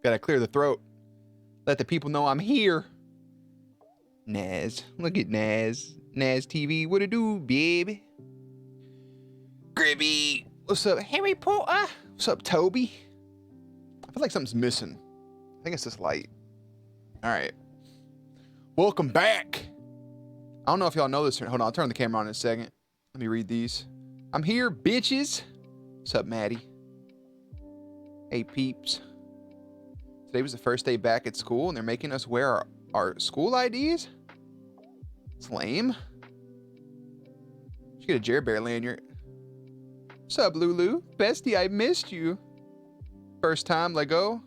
Gotta clear the throat. Let the people know I'm here. Naz. Look at Naz. Naz TV. What it do, baby? Gribby. What's up, Harry Potter? What's up, Toby? I feel like something's missing. I think it's this light. All right. Welcome back. I don't know if y'all know this. Hold on, I'll turn the camera on in a second. Let me read these. I'm here, bitches. What's up, Maddie? Hey, peeps. Today was the first day back at school, and they're making us wear our school IDs? It's lame. Should get a Jer Bear lanyard. What's up, Lulu? Bestie, I missed you. First time, Lego.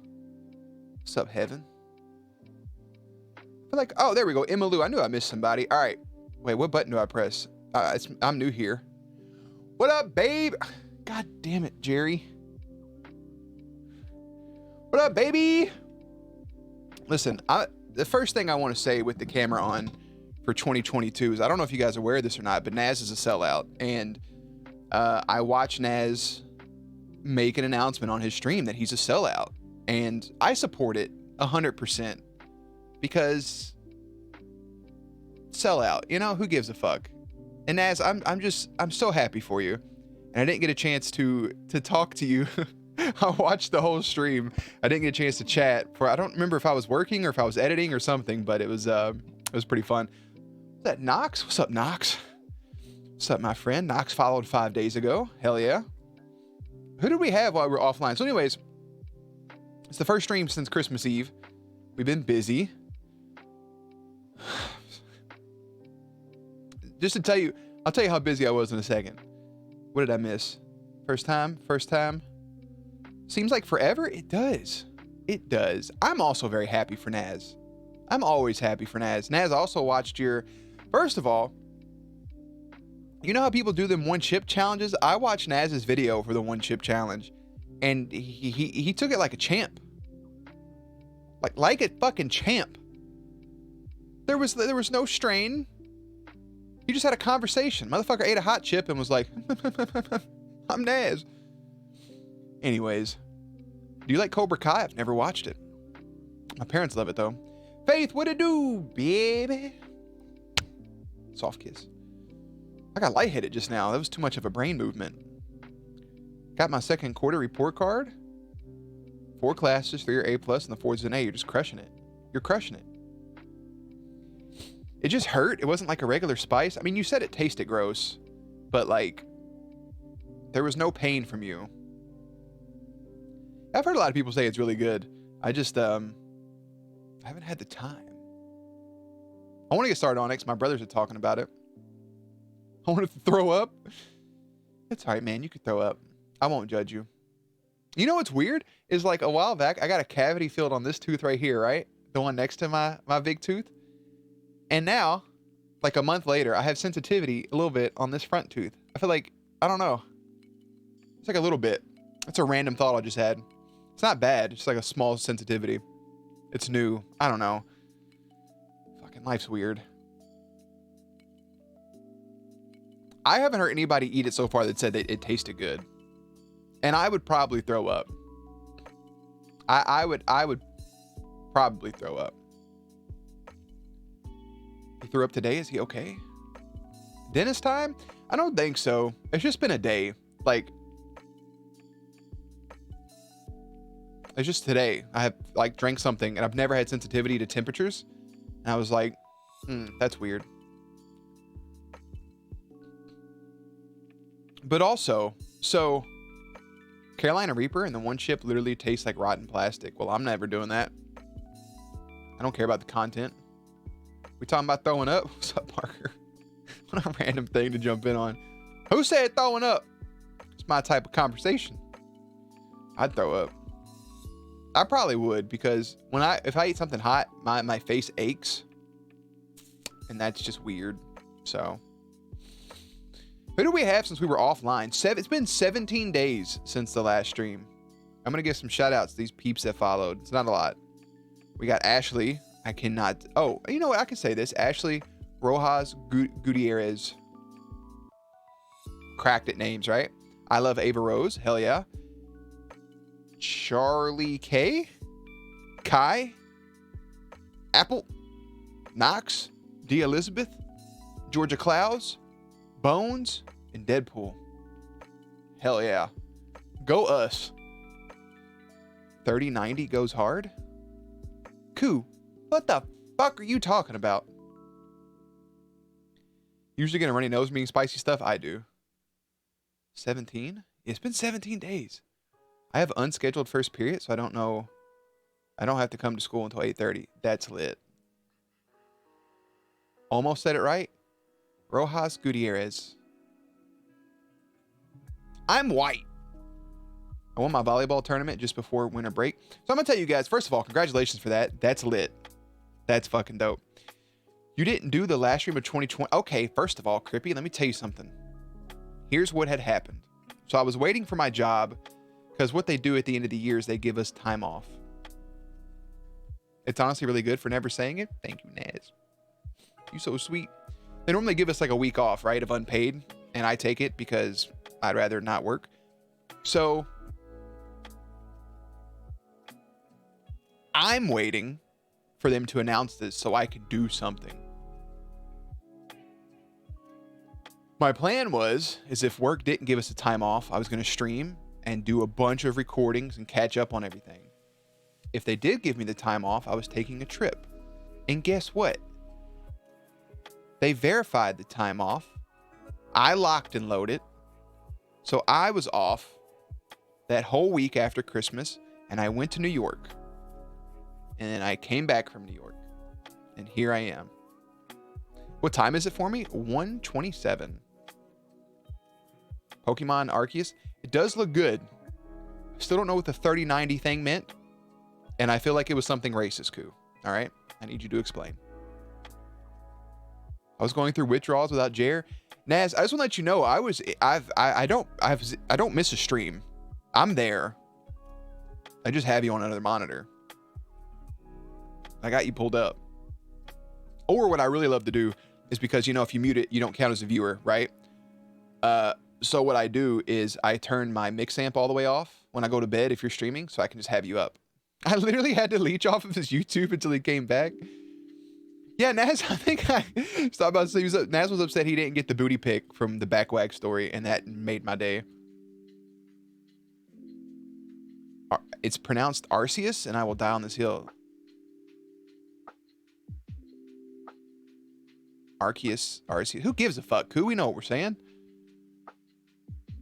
What's up, Heaven? I feel like, oh, there we go. Emma Lou. I knew I missed somebody. All right. Wait, what button do I press? I'm new here. What up, babe? God damn it, Jerry. What up, baby? Listen, the first thing I want to say with the camera on for 2022 is, I don't know if you guys are aware of this or not, but Naz is a sellout. And I watched Naz make an announcement on his stream that he's a sellout. And I support it 100% because sellout, you know, who gives a fuck? And Naz, I'm so happy for you. And I didn't get a chance to talk to you. I watched the whole stream. I didn't get a chance to chat I don't remember if I was working or if I was editing or something, but it was pretty fun. Is that Knox? What's up, Knox? What's up, my friend? Knox followed 5 days ago. Hell yeah. Who did we have while we were offline? So anyways, it's the first stream since Christmas Eve. We've been busy. Just to tell you, I'll tell you how busy I was in a second. What did I miss? First time? Seems like forever? It does. It does. I'm also very happy for Naz. I'm always happy for Naz. Naz also watched your... First of all, you know how people do them one chip challenges? I watched Naz's video for the one chip challenge, and he took it like a champ. Like a fucking champ. There was no strain. You just had a conversation. Motherfucker ate a hot chip and was like, I'm Naz. Anyways, do you like Cobra Kai? I've never watched it. My parents love it though. Faith, what it do, baby? Soft kiss. I got lightheaded just now. That was too much of a brain movement. Got my second quarter report card. 4 classes, 3 are A+, and the 4th is an A. You're just crushing it. You're crushing it. It just hurt. It wasn't like a regular spice. I mean, you said it tasted gross, but like, there was no pain from you. I've heard a lot of people say it's really good. I just, I haven't had the time. I want to get started on it because my brothers are talking about it. I wanted to throw up. It's all right, man. You could throw up. I won't judge you. You know what's weird? Is like a while back, I got a cavity filled on this tooth right here, right? The one next to my big tooth. And now, like a month later, I have sensitivity a little bit on this front tooth. I feel like, I don't know. It's like a little bit. It's a random thought I just had. It's not bad. It's like a small sensitivity. It's new. I don't know. Fucking life's weird. I haven't heard anybody eat it so far that said that it tasted good. And I would probably throw up. I would probably throw up. He threw up today. Is he okay? Dentist time? I don't think so. It's just been a day. Like, it's just today. I have like drank something and I've never had sensitivity to temperatures. And I was like, that's weird. But also, so Carolina Reaper and the one chip literally tastes like rotten plastic. Well, I'm never doing that. I don't care about the content. We talking about throwing up? What's up, Parker? What a random thing to jump in on. Who said throwing up? It's my type of conversation. I'd throw up. I probably would, because if I eat something hot, my face aches. And that's just weird. So, who do we have since we were offline? It's been 17 days since the last stream. I'm going to give some shout outs to these peeps that followed. It's not a lot. We got Ashley. I cannot. Oh, you know what? I can say this. Ashley Rojas Gutierrez. Cracked at names, right? I love Ava Rose. Hell yeah. Charlie K. Kai. Apple. Knox. D. Elizabeth. Georgia Clouds. Bones. And Deadpool. Hell yeah. Go us. 3090 goes hard. Koo. What the fuck are you talking about? Usually get a runny nose meaning spicy stuff? I do. 17? It's been 17 days. I have unscheduled first period, so I don't know. I don't have to come to school until 8:30. That's lit. Almost said it right. Rojas Gutierrez. I'm white. I won my volleyball tournament just before winter break. So I'm going to tell you guys, first of all, congratulations for that. That's lit. That's fucking dope. You didn't do the last stream of 2020. Okay, first of all, Crippy, let me tell you something. Here's what had happened. So I was waiting for my job because what they do at the end of the year is they give us time off. It's honestly really good for never saying it. Thank you, Naz. You so sweet. They normally give us like a week off, right, of unpaid, and I take it because I'd rather not work. So I'm waiting for them to announce this so I could do something. My plan is if work didn't give us the time off, I was going to stream and do a bunch of recordings and catch up on everything. If they did give me the time off, I was taking a trip. And guess what? They verified the time off. I locked and loaded. So I was off that whole week after Christmas, and I went to New York. And then I came back from New York. And here I am. What time is it for me? 1:27. Pokemon Arceus. It does look good. I still don't know what the 3090 thing meant. And I feel like it was something racist, Koo. All right? I need you to explain. I was going through withdrawals without Jer. Naz, I just want to let you know I don't miss a stream. I'm there. I just have you on another monitor. I got you pulled up. Or what I really love to do is because, you know, if you mute it, you don't count as a viewer, right? So what I do is I turn my mix amp all the way off when I go to bed if you're streaming, so I can just have you up. I literally had to leech off of his YouTube until he came back. Yeah, Naz, I think I stopped about to say Naz was upset he didn't get the booty pic from the backwag story, and that made my day. It's pronounced Arceus, and I will die on this hill. Arceus. Who gives a fuck? Who we know what we're saying?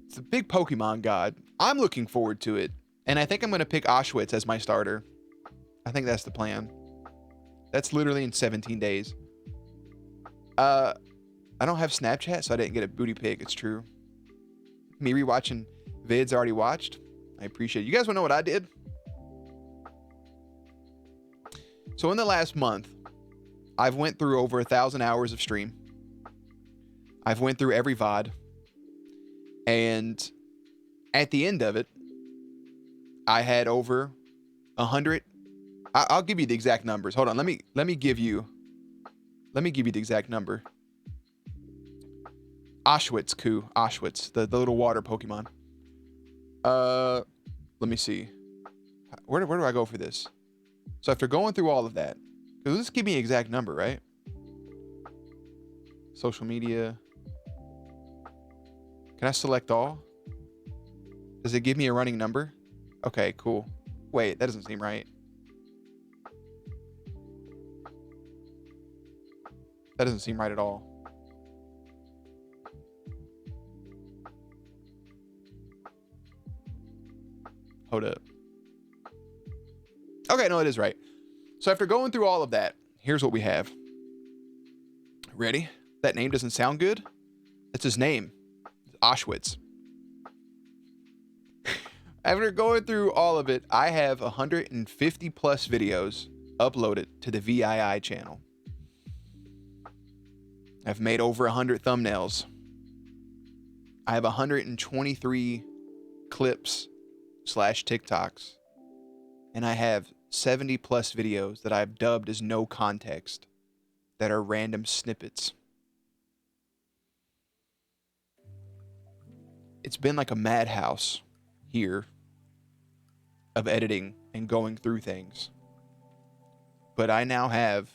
It's a big Pokemon god. I'm looking forward to it. And I think I'm going to pick Auschwitz as my starter. I think that's the plan. That's literally in 17 days. I don't have Snapchat, so I didn't get a booty pic. It's true. Me rewatching vids already watched. I appreciate it. You guys want to know what I did? So in the last month, I've went through over 1,000 hours of stream. I've went through every VOD. And at the end of it, I had over 100. I'll give you the exact numbers. Hold on. Let me give you the exact number. Auschwitz, Koo. Auschwitz, the little water Pokemon. Let me see. Where do I go for this? So after going through all of that, let's give me an exact number, right? Social media. Can I select all? Does it give me a running number? Okay, cool. Wait, that doesn't seem right. That doesn't seem right at all. Hold up. Okay, no, it is right. So after going through all of that, here's what we have. Ready? That name doesn't sound good? That's his name. Auschwitz. After going through all of it, I have 150 plus videos uploaded to the VII channel. I've made over 100 thumbnails. I have 123 clips / TikToks. And I have 70 plus videos that I've dubbed as no context that are random snippets. it's been like a madhouse here of editing and going through things. But I now have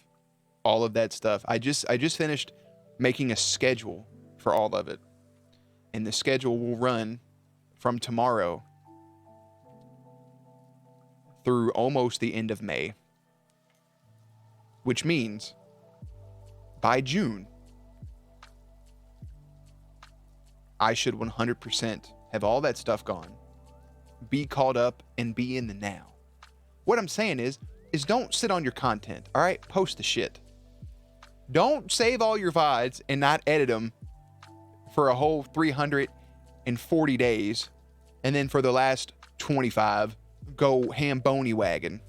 all of that stuff. I just finished making a schedule for all of it. And the schedule will run from tomorrow through almost the end of May. Which means by June, I should 100% have all that stuff gone, be caught up, and be in the now. What I'm saying is don't sit on your content, all right? Post the shit. Don't save all your VODs and not edit them for a whole 340 days, and then for the last 25, go ham-bony wagon.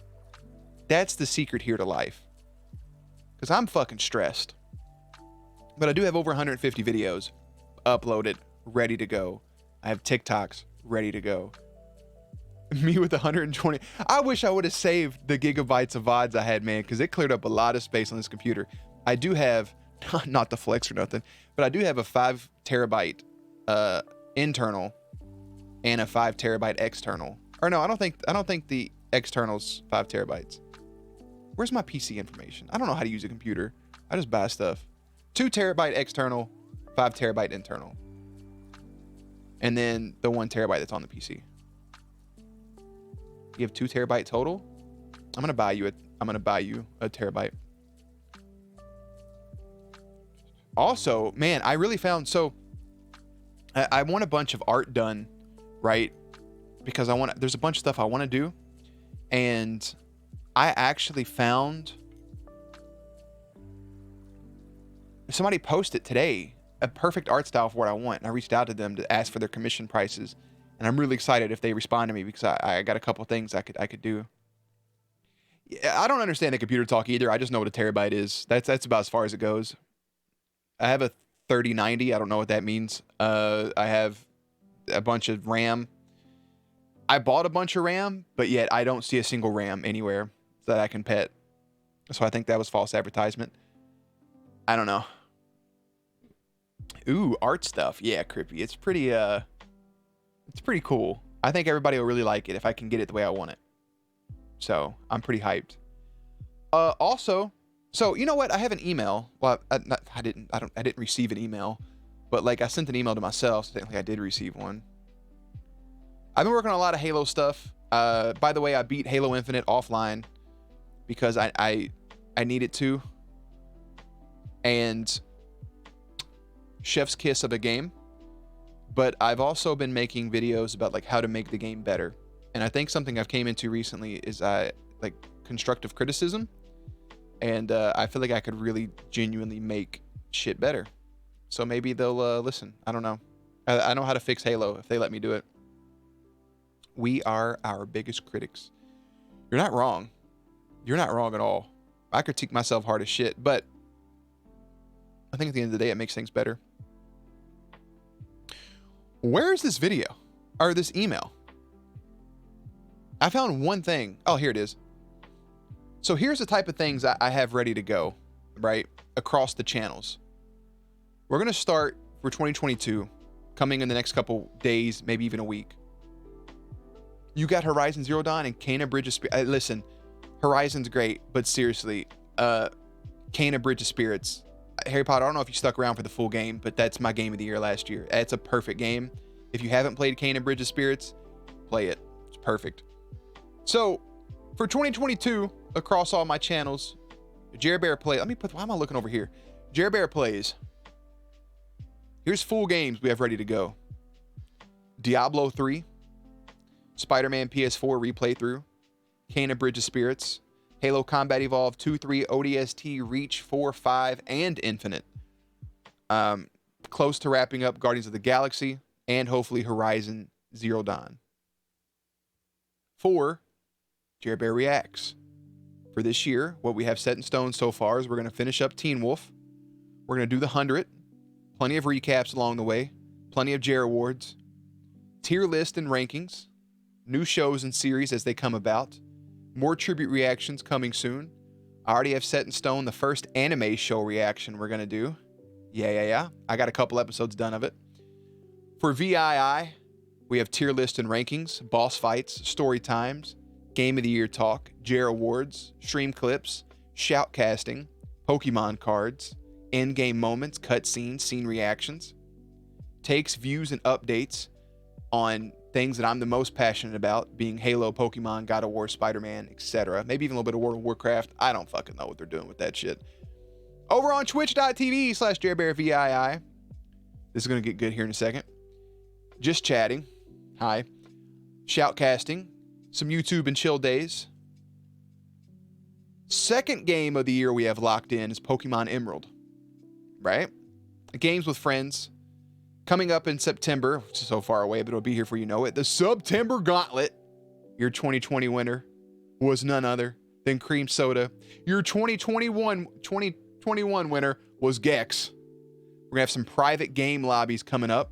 That's the secret here to life. Because I'm fucking stressed. But I do have over 150 videos uploaded, ready to go. I have TikToks ready to go. Me with 120. I wish I would have saved the gigabytes of VODs I had, man, because it cleared up a lot of space on this computer. I do have, not the flex or nothing, but I do have a 5 terabyte internal and a 5 terabyte external. Or no, I don't think the external's 5 terabytes. Where's my PC information? I don't know how to use a computer. I just buy stuff. 2 terabyte external, 5 terabyte internal. And then the 1 terabyte that's on the PC. You have 2 terabyte total? I'm gonna buy you a terabyte. Also, man, I really found, so I want a bunch of art done, right? Because there's a bunch of stuff I want to do. And I actually found somebody posted today a perfect art style for what I want. And I reached out to them to ask for their commission prices. And I'm really excited if they respond to me, because I got a couple things I could do. I don't understand the computer talk either. I just know what a terabyte is. That's about as far as it goes. I have a 3090. I don't know what that means. I have a bunch of RAM. I bought a bunch of RAM, but yet I don't see a single RAM anywhere that I can pet. So I think that was false advertisement. I don't know. Ooh, art stuff. Yeah, Crippy. It's pretty cool. I think everybody will really like it if I can get it the way I want it. So I'm pretty hyped. Also, so you know what? I have an email. Well, I didn't receive an email, but like I sent an email to myself, so technically I did receive one. I've been working on a lot of Halo stuff. By the way, I beat Halo Infinite offline because I needed to. And chef's kiss of a game. But I've also been making videos about like how to make the game better. And I think something I've came into recently is like constructive criticism. And I feel like I could really genuinely make shit better. So maybe they'll listen. I don't know. I know how to fix Halo if they let me do it. We are our biggest critics. You're not wrong. You're not wrong at all. I critique myself hard as shit, but I think at the end of the day, it makes things better. Where is this video? Or this email? I found one thing. Oh, here it is. So here's the type of things I have ready to go, right? Across the channels. We're going to start for 2022, coming in the next couple days, maybe even a week. You got Horizon Zero Dawn and Kena Bridge of Spirits. Listen, Horizon's great, but seriously, Kena Bridge of Spirits. Harry Potter, I don't know if you stuck around for the full game, but that's my game of the year last year. It's a perfect game. If you haven't played Kena Bridge of Spirits, play it. It's perfect. So, for 2022, across all my channels, Jer Bear Play. Why am I looking over here? Jer Bear Plays. Here's full games we have ready to go. Diablo 3. Spider-Man PS4 replay through. Kena Bridge of Spirits. Halo Combat Evolved 2, 3, ODST, Reach 4, 5, and Infinite. Close to wrapping up Guardians of the Galaxy and hopefully Horizon Zero Dawn. 4, Jer Bear Reacts. For this year, what we have set in stone so far is we're going to finish up Teen Wolf. We're going to do the 100. Plenty of recaps along the way. Plenty of Jer Awards. Tier list and rankings. New shows and series as they come about. More tribute reactions coming soon. I already have set in stone the first anime show reaction we're going to do. Yeah. I got a couple episodes done of it. For VII, we have tier list and rankings, boss fights, story times, game of the year talk, JAIR awards, stream clips, shoutcasting, Pokemon cards, end game moments, cutscenes, scene reactions, takes, views, and updates on things that I'm the most passionate about, being Halo, Pokemon, God of War, Spider-Man, etc. Maybe even a little bit of World of Warcraft. I don't fucking know what they're doing with that shit. Over on twitch.tv/JairBearVII. This is going to get good here in a second. Just chatting. Hi. Shoutcasting. Some YouTube and chill days. Second game of the year we have locked in is Pokemon Emerald. Right? Games with friends. Coming up in September, which is so far away, but it'll be here for you know it. The September Gauntlet. Your 2020 winner was none other than Cream Soda. Your 2021 winner was Gex. We're going to have some private game lobbies coming up.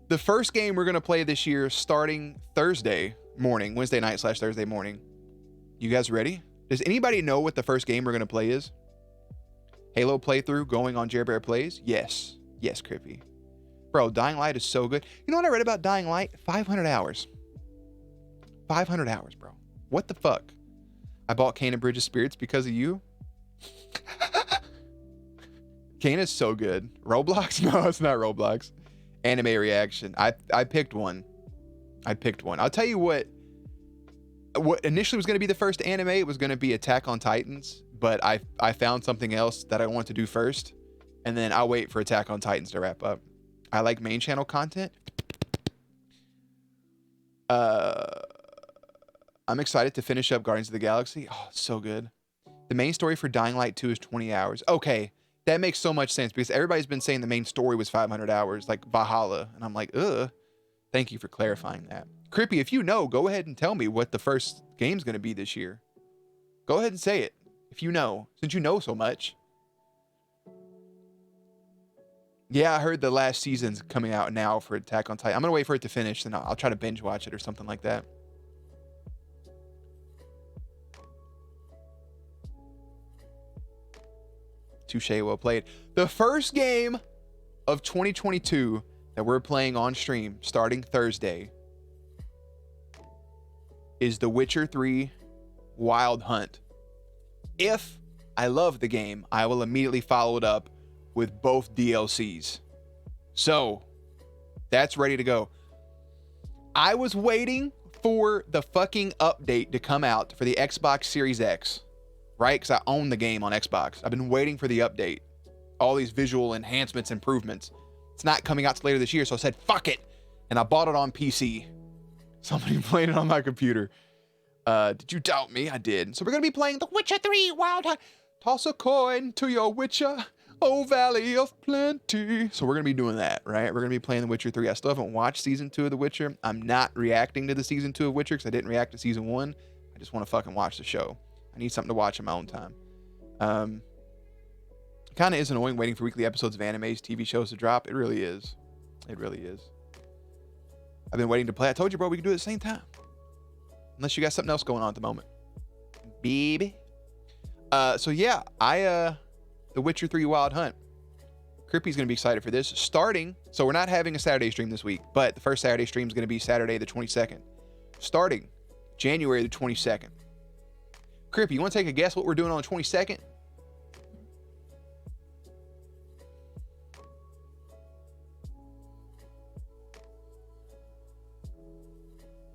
The first game we're going to play this year starting Thursday morning, Wednesday night / Thursday morning. You guys ready? Does anybody know what the first game we're going to play is? Halo playthrough going on Jair Bear Plays? Yes. Yes, Crippy. Bro, Dying Light is so good. You know what I read about Dying Light? 500 hours. 500 hours, bro. What the fuck? I bought Kane and Bridge of Spirits because of you? Kane is so good. Roblox? No, it's not Roblox. Anime reaction. I picked one. I'll tell you what initially was going to be the first anime. It was going to be Attack on Titans, but I found something else that I want to do first, and then I'll wait for Attack on Titans to wrap up. I like main channel content. I'm excited to finish up Guardians of the Galaxy. Oh, it's so good. The main story for Dying Light 2 is 20 hours. Okay, that makes so much sense because everybody's been saying the main story was 500 hours, like Valhalla. And I'm like, ugh. Thank you for clarifying that. Crippy, if you know, go ahead and tell me what the first game's going to be this year. Go ahead and say it if you know, since you know so much. Yeah, I heard the last season's coming out now for Attack on Titan. I'm going to wait for it to finish, and I'll try to binge watch it or something like that. Touche, well played. The first game of 2022 that we're playing on stream starting Thursday is The Witcher 3 Wild Hunt. If I love the game, I will immediately follow it up with both DLCs. So that's ready to go. I was waiting for the fucking update to come out for the Xbox Series X, right? Because I own the game on Xbox. I've been waiting for the update. All these visual enhancements, improvements. It's not coming out till later this year, so I said, fuck it. And I bought it on PC. Somebody playing it on my computer. Did you doubt me? I did. So we're going to be playing The Witcher 3 Wild Hunt. Toss a coin to your Witcher, oh Valley of Plenty. So we're going to be doing that, right? We're going to be playing The Witcher 3. I still haven't watched Season 2 of The Witcher. I'm not reacting to the Season 2 of Witcher because I didn't react to Season 1. I just want to fucking watch the show. I need something to watch in my own time. Kind of is annoying waiting for weekly episodes of animes, TV shows to drop. It really is. It really is. I've been waiting to play. I told you, bro, we can do it at the same time. Unless you got something else going on at the moment. Baby. So yeah, The Witcher 3 Wild Hunt. Crippy's going to be excited for this. Starting, so we're not having a Saturday stream this week, but the first Saturday stream is going to be Saturday the 22nd. Starting January the 22nd. Crippy, you want to take a guess what we're doing on the 22nd?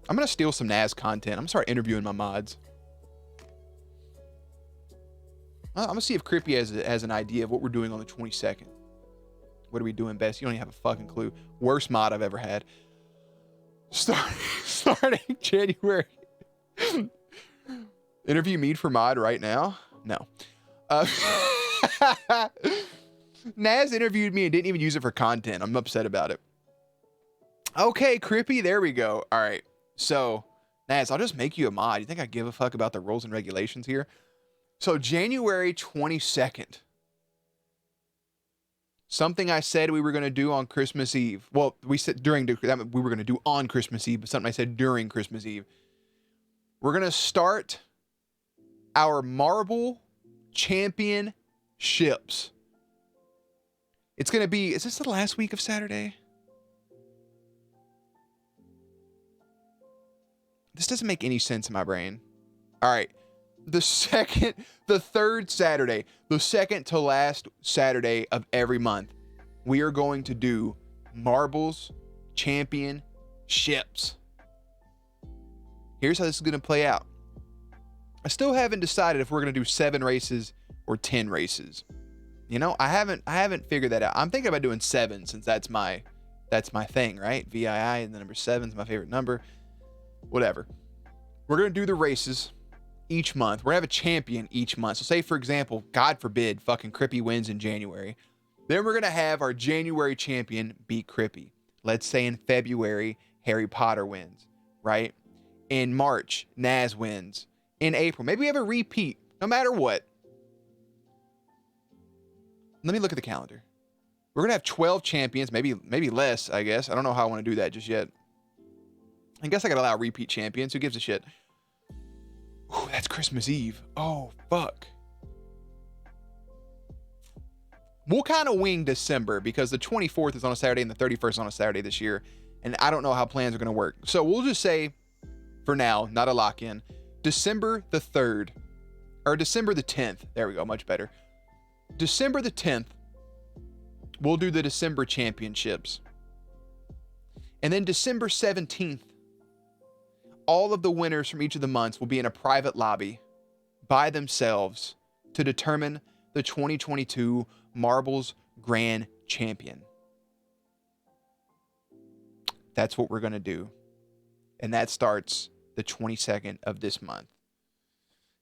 I'm going to steal some Naz content. I'm going to start interviewing my mods. I'm going to see if Crippy has an idea of what we're doing on the 22nd. What are we doing best? You don't even have a fucking clue. Worst mod I've ever had. Starting January. Interview Mead for mod right now? No. Naz interviewed me and didn't even use it for content. I'm upset about it. Okay, Crippy, there we go. All right. So, Naz, I'll just make you a mod. You think I give a fuck about the rules and regulations here? So, January 22nd. Something I said we were going to do on Christmas Eve. Well, we said we were going to do on Christmas Eve, but something I said during Christmas Eve. We're going to start our Marble Championships. It's going to be, is this the last week of Saturday? This doesn't make any sense in my brain. All right. The third Saturday, the second to last Saturday of every month, we are going to do Marbles Championships. Here's how this is going to play out. I still haven't decided if we're going to do 7 races or 10 races. You know, I haven't figured that out. I'm thinking about doing 7 since that's my thing, right? VII, and the number 7 is my favorite number. Whatever. We're going to do the races each month. We're going to have a champion each month. So say, for example, God forbid, fucking Crippy wins in January. Then we're going to have our January champion beat Crippy. Let's say in February, Harry Potter wins, right? In March, Naz wins. In April, maybe we have a repeat, no matter what. Let me look at the calendar. We're going to have 12 champions, maybe less, I guess. I don't know how I want to do that just yet. I guess I got to allow repeat champions. Who gives a shit? Ooh, that's Christmas Eve. Oh, fuck. We'll kind of wing December because the 24th is on a Saturday and the 31st is on a Saturday this year. And I don't know how plans are going to work. So we'll just say, for now, not a lock-in, December the 3rd. Or December the 10th. There we go, much better. December the 10th, we'll do the December championships. And then December 17th, all of the winners from each of the months will be in a private lobby by themselves to determine the 2022 Marbles Grand Champion. That's what we're going to do. And that starts the 22nd of this month.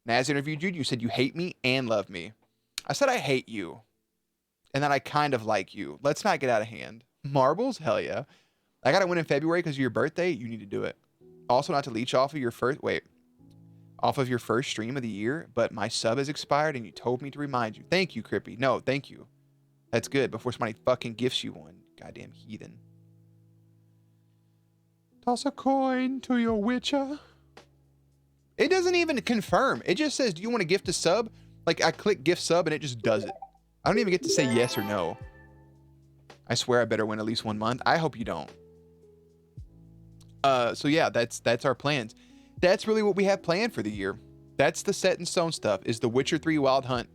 Naz interviewed you. You said you hate me and love me. I said I hate you. And then I kind of like you. Let's not get out of hand. Marbles? Hell yeah. I got to win in February because of your birthday. You need to do it. Also, not to leech off of your first stream of the year, but my sub has expired and you told me to remind you. Thank you, Crippy. No, thank you. That's good. Before somebody fucking gifts you one. Goddamn heathen. Toss a coin to your witcher. It doesn't even confirm. It just says, do you want to gift a sub? Like, I click gift sub and it just does it. I don't even get to say yes or no. I swear I better win at least 1 month. I hope you don't. So yeah, that's our plans. That's really what we have planned for the year. That's the set in stone stuff, is the Witcher 3 Wild Hunt,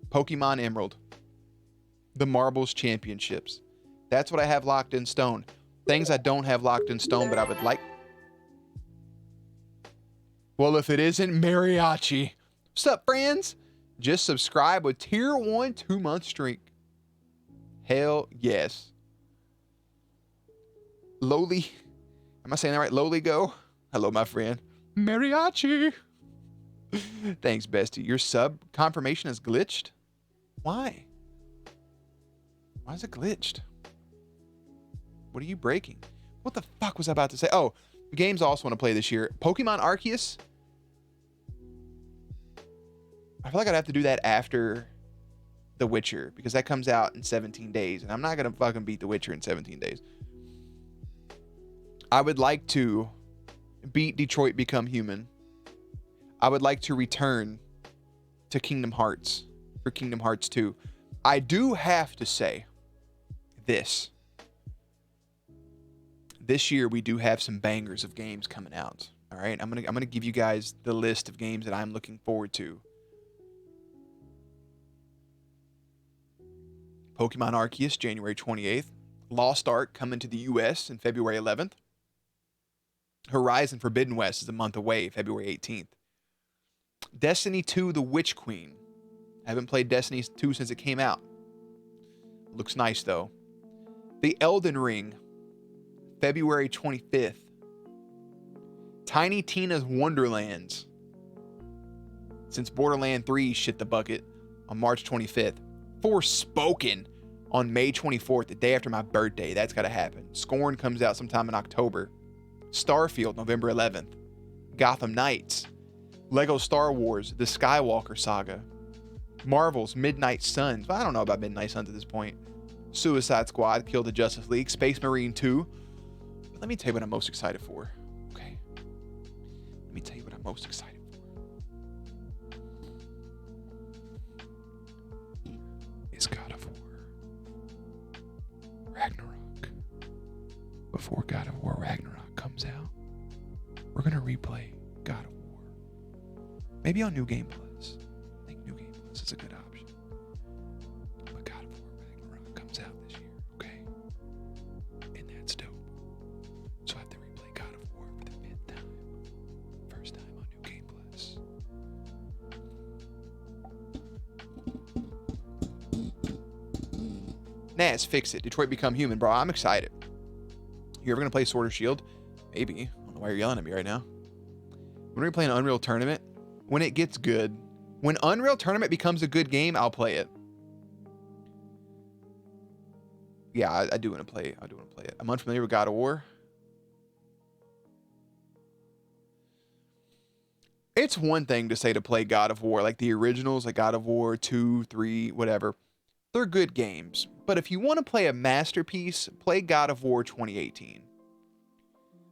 Pokemon Emerald, the Marbles Championships. That's what I have locked in stone. Things I don't have locked in stone, but I would like. Well, if it isn't mariachi. What's up, friends? Just subscribe with tier 1 2-month streak. Hell yes. Lowly. Am I saying that right? Lowly go. Hello, my friend. Mariachi. Thanks, bestie. Your sub confirmation is glitched? Why? Why is it glitched? What are you breaking? What the fuck was I about to say? Oh, games I also want to play this year. Pokemon Arceus. I feel like I'd have to do that after The Witcher because that comes out in 17 days. And I'm not going to fucking beat The Witcher in 17 days. I would like to beat Detroit Become Human. I would like to return to Kingdom Hearts for Kingdom Hearts 2. I do have to say this. This year we do have some bangers of games coming out. All right, I'm gonna give you guys the list of games that I'm looking forward to. Pokemon Arceus, January 28th. Lost Ark coming to the US in February 11th. Horizon Forbidden West is a month away, February 18th. Destiny 2, The Witch Queen. I haven't played Destiny 2 since it came out. Looks nice, though. The Elden Ring, February 25th. Tiny Tina's Wonderlands, since Borderlands 3 shit the bucket, on March 25th. Forspoken on May 24th, the day after my birthday. That's got to happen. Scorn comes out sometime in October. Starfield, November 11th. Gotham Knights. Lego Star Wars, The Skywalker Saga. Marvel's Midnight Suns. Well, I don't know about Midnight Suns at this point. Suicide Squad, Kill the Justice League. Space Marine 2. Let me tell you what I'm most excited for. Okay. Let me tell you what I'm most excited for. It's God of War. Ragnarok. Before God of War Ragnarok comes out, we're going to replay God of War. Maybe on New Game Plus. I think New Game Plus is a good option. But God of War Ragnarok comes out this year, okay? And that's dope. So I have to replay God of War for the 5th time. First time on New Game Plus. Naz, fix it. Detroit Become Human, bro. I'm excited. You ever gonna play Sword or Shield? Maybe. I don't know why you're yelling at me right now. When we play an Unreal Tournament, when it gets good, when Unreal Tournament becomes a good game, I'll play it. Yeah, I do want to play it. I do want to play it. I'm unfamiliar with God of War. It's one thing to say to play God of War, like the originals, like God of War 2, 3, whatever. They're good games. But if you want to play a masterpiece, play God of War 2018.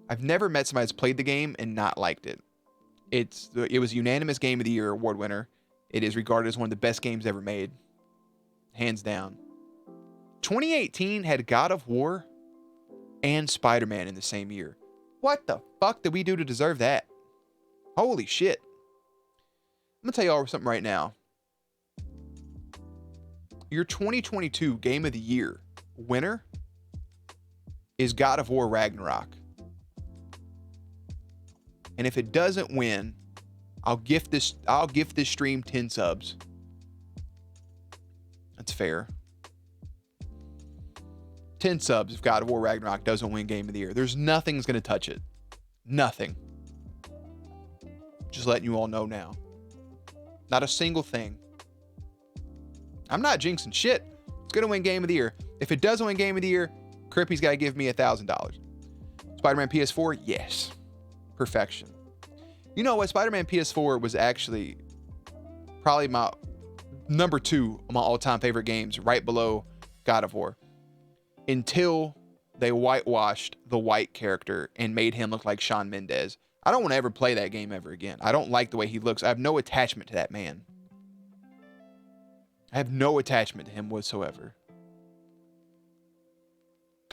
I've never met somebody that's played the game and not liked it. It was unanimous Game of the Year award winner. It is regarded as one of the best games ever made. Hands down. 2018 had God of War and Spider-Man in the same year. What the fuck did we do to deserve that? Holy shit. I'm going to tell y'all something right now. Your 2022 Game of the Year winner is God of War Ragnarok. And if it doesn't win, I'll gift this stream 10 subs. That's fair. 10 subs if God of War Ragnarok doesn't win Game of the Year. There's nothing's going to touch it. Nothing. Just letting you all know now. Not a single thing. I'm not jinxing shit. It's going to win Game of the Year. If it doesn't win Game of the Year, Crippy's got to give me $1,000. Spider-Man PS4? Yes. Perfection. You know what? Spider-Man PS4 was actually probably my number 2 of my all-time favorite games, right below God of War. Until they whitewashed the white character and made him look like Shawn Mendes. I don't want to ever play that game ever again. I don't like the way he looks. I have no attachment to that man. I have no attachment to him whatsoever.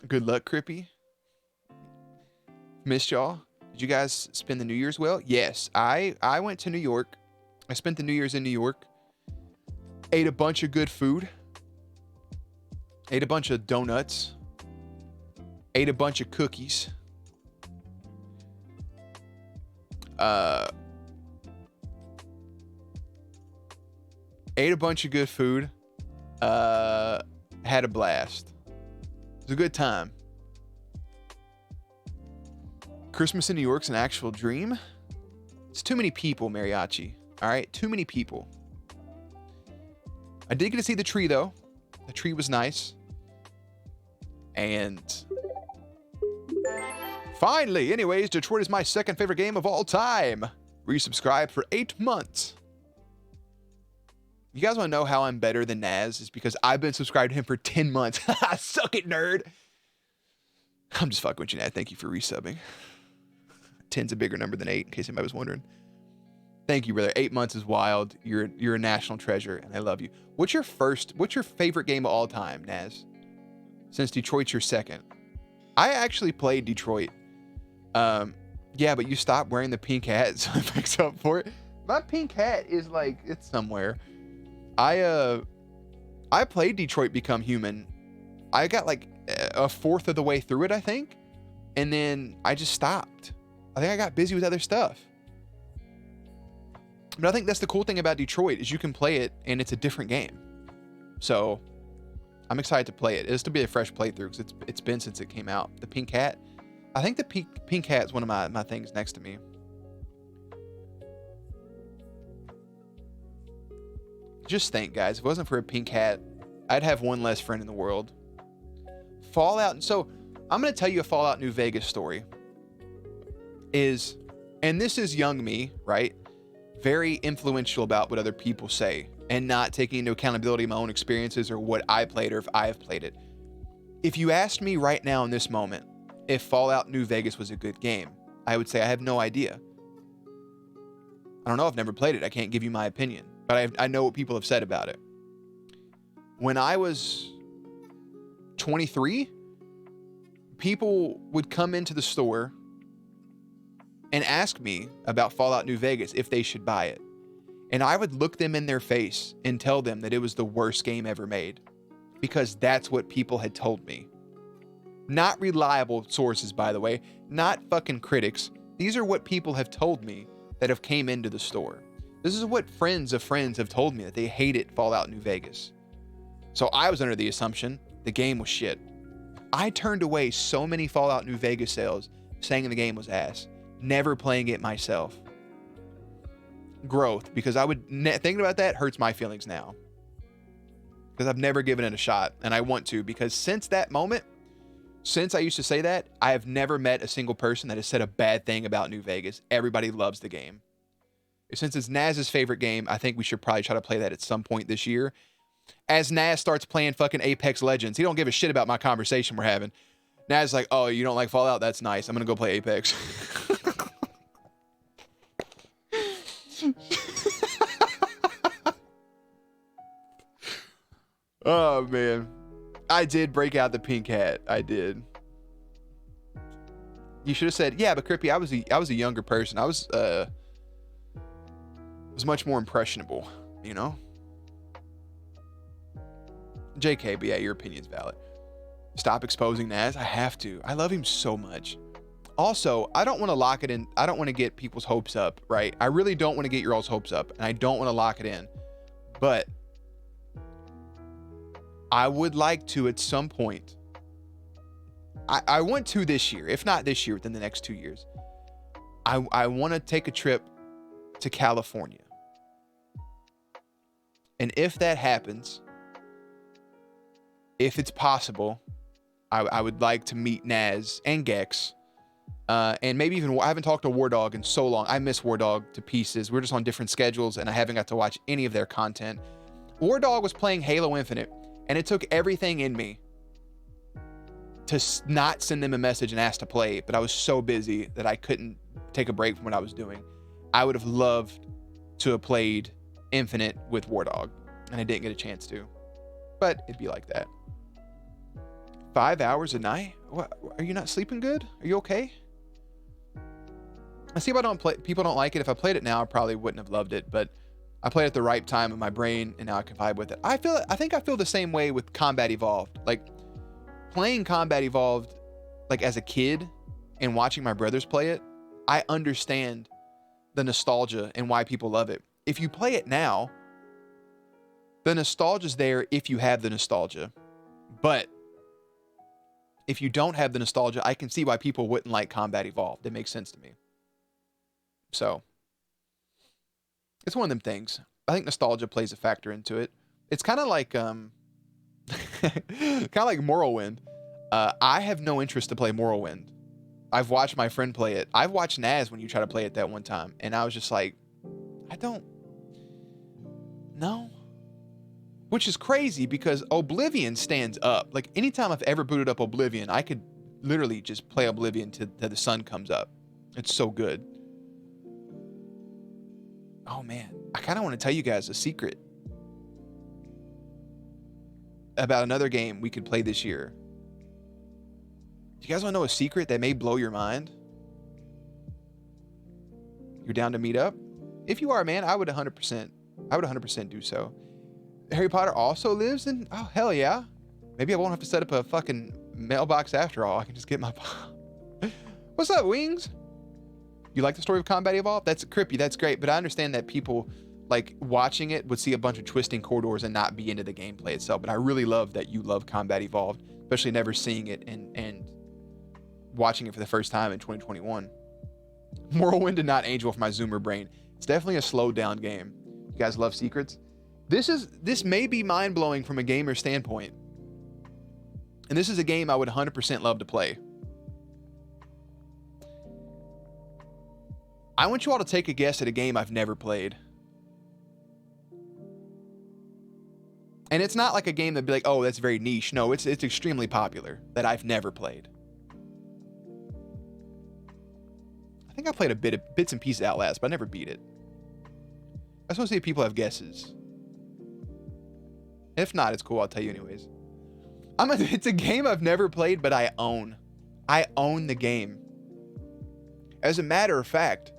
Good luck, Crippy. Missed y'all. Did you guys spend the New Year's well? Yes. I went to New York. I spent the New Year's in New York. Ate a bunch of good food. Ate a bunch of donuts. Ate a bunch of cookies. Ate a bunch of good food. Had a blast. It was a good time. Christmas in New York's an actual dream. It's too many people, Mariachi. All right, too many people. I did get to see the tree, though. The tree was nice. And finally, anyways, Detroit is my second favorite game of all time. Resubscribed for 8 months. You guys want to know how I'm better than Naz? It's because I've been subscribed to him for 10 months. Suck it, nerd. I'm just fucking with you, Naz. Thank you for resubbing. 10's a bigger number than 8, in case anybody was wondering. Thank you, brother. 8 months is wild. You're a national treasure, and I love you. What's your favorite game of all time, Naz? Since Detroit's your second. I actually played Detroit. Yeah, but you stopped wearing the pink hat, so it makes up for it. My pink hat is like, it's somewhere. I played Detroit Become Human. I got like a fourth of the way through it, I think. And then I just stopped. I think I got busy with other stuff. But I think that's the cool thing about Detroit is you can play it and it's a different game. So I'm excited to play it. It'll still be a fresh playthrough because it's been since it came out. The pink hat. I think the pink hat is one of my things next to me. Just think, guys, if it wasn't for a pink hat, I'd have one less friend in the world. Fallout. So I'm going to tell you a Fallout New Vegas story. And this is young me, right? Very influential about what other people say and not taking into accountability my own experiences or what I played or if I have played it. If you asked me right now in this moment if Fallout New Vegas was a good game, I would say I have no idea. I don't know. I've never played it. I can't give you my opinion, but I know what people have said about it. When I was 23, people would come into the store and ask me about Fallout New Vegas if they should buy it. And I would look them in their face and tell them that it was the worst game ever made, because that's what people had told me. Not reliable sources, by the way, not fucking critics. These are what people have told me that have came into the store. This is what friends of friends have told me, that they hated Fallout New Vegas. So I was under the assumption the game was shit. I turned away so many Fallout New Vegas sales saying the game was ass, never playing it myself. Growth, because thinking about that hurts my feelings now, because I've never given it a shot, and I want to, because since that moment, since I used to say that, I have never met a single person that has said a bad thing about New Vegas. Everybody loves the game. Since it's Naz's favorite game, I think we should probably try to play that at some point this year. As Naz starts playing fucking Apex Legends, he don't give a shit about my conversation we're having. Naz is like, oh, you don't like Fallout? That's nice. I'm gonna go play Apex. Oh man, I did break out the pink hat. I did. You should have said, yeah, but Crippy, I was a younger person. I was much more impressionable, you know. JK, but yeah, your opinion's valid. Stop exposing Naz. I have to. I love him so much. Also, I don't want to lock it in. I don't want to get people's hopes up, right? I really don't want to get your all's hopes up, and I don't want to lock it in. But I would like to, at some point, I want to this year, if not this year, within the next 2 years, I want to take a trip to California. And if that happens, if it's possible, I would like to meet Naz and Gex. And maybe even, I haven't talked to War Dog in so long. I miss War Dog to pieces. We're just on different schedules, and I haven't got to watch any of their content. War Dog was playing Halo Infinite, and it took everything in me to not send them a message and ask to play, but I was so busy that I couldn't take a break from what I was doing. I would have loved to have played Infinite with War Dog, and I didn't get a chance to. But it'd be like that. 5 hours a night? What? Are you not sleeping good? Are you okay? I see if I don't play. People don't like it. If I played it now, I probably wouldn't have loved it, but I played it at the right time in my brain, and now I can vibe with it. I think I feel the same way with Combat Evolved. Like, playing Combat Evolved, like, as a kid and watching my brothers play it, I understand the nostalgia and why people love it. If you play it now, the nostalgia's there if you have the nostalgia. But if you don't have the nostalgia, I can see why people wouldn't like Combat Evolved. It makes sense to me. So it's one of them things. I think nostalgia plays a factor into it. It's kind of like kind of like Morrowind. I have no interest to play Morrowind. I've watched my friend play it. I've watched Naz when you try to play it that one time, and I was just like, I don't know. Which is crazy because Oblivion stands up. Like, anytime I've ever booted up Oblivion, I could literally just play Oblivion till the sun comes up. It's so good. Oh man, I kind of want to tell you guys a secret about another game we could play this year. Do you guys want to know a secret that may blow your mind? You're down to meet up? If you are, man, I would 100% do so. Harry Potter also lives in, oh hell yeah. Maybe I won't have to set up a fucking mailbox after all. I can just get my What's up, Wings? You like the story of Combat Evolved? That's creepy. That's great. But I understand that people, like, watching it would see a bunch of twisting corridors and not be into the gameplay itself. But I really love that you love Combat Evolved, especially never seeing it and watching it for the first time in 2021. Morrowind and not Angel for my Zoomer brain. It's definitely a slowed down game. You guys love secrets? This may be mind-blowing from a gamer standpoint. And this is a game I would 100% love to play. I want you all to take a guess at a game I've never played. And it's not like a game that'd be like, oh, that's very niche. No, it's extremely popular that I've never played. I think I played a bits and pieces Outlast, but I never beat it. I just want to see if people have guesses. If not, it's cool. I'll tell you anyways. It's a game I've never played, but I own. I own the game. As a matter of fact,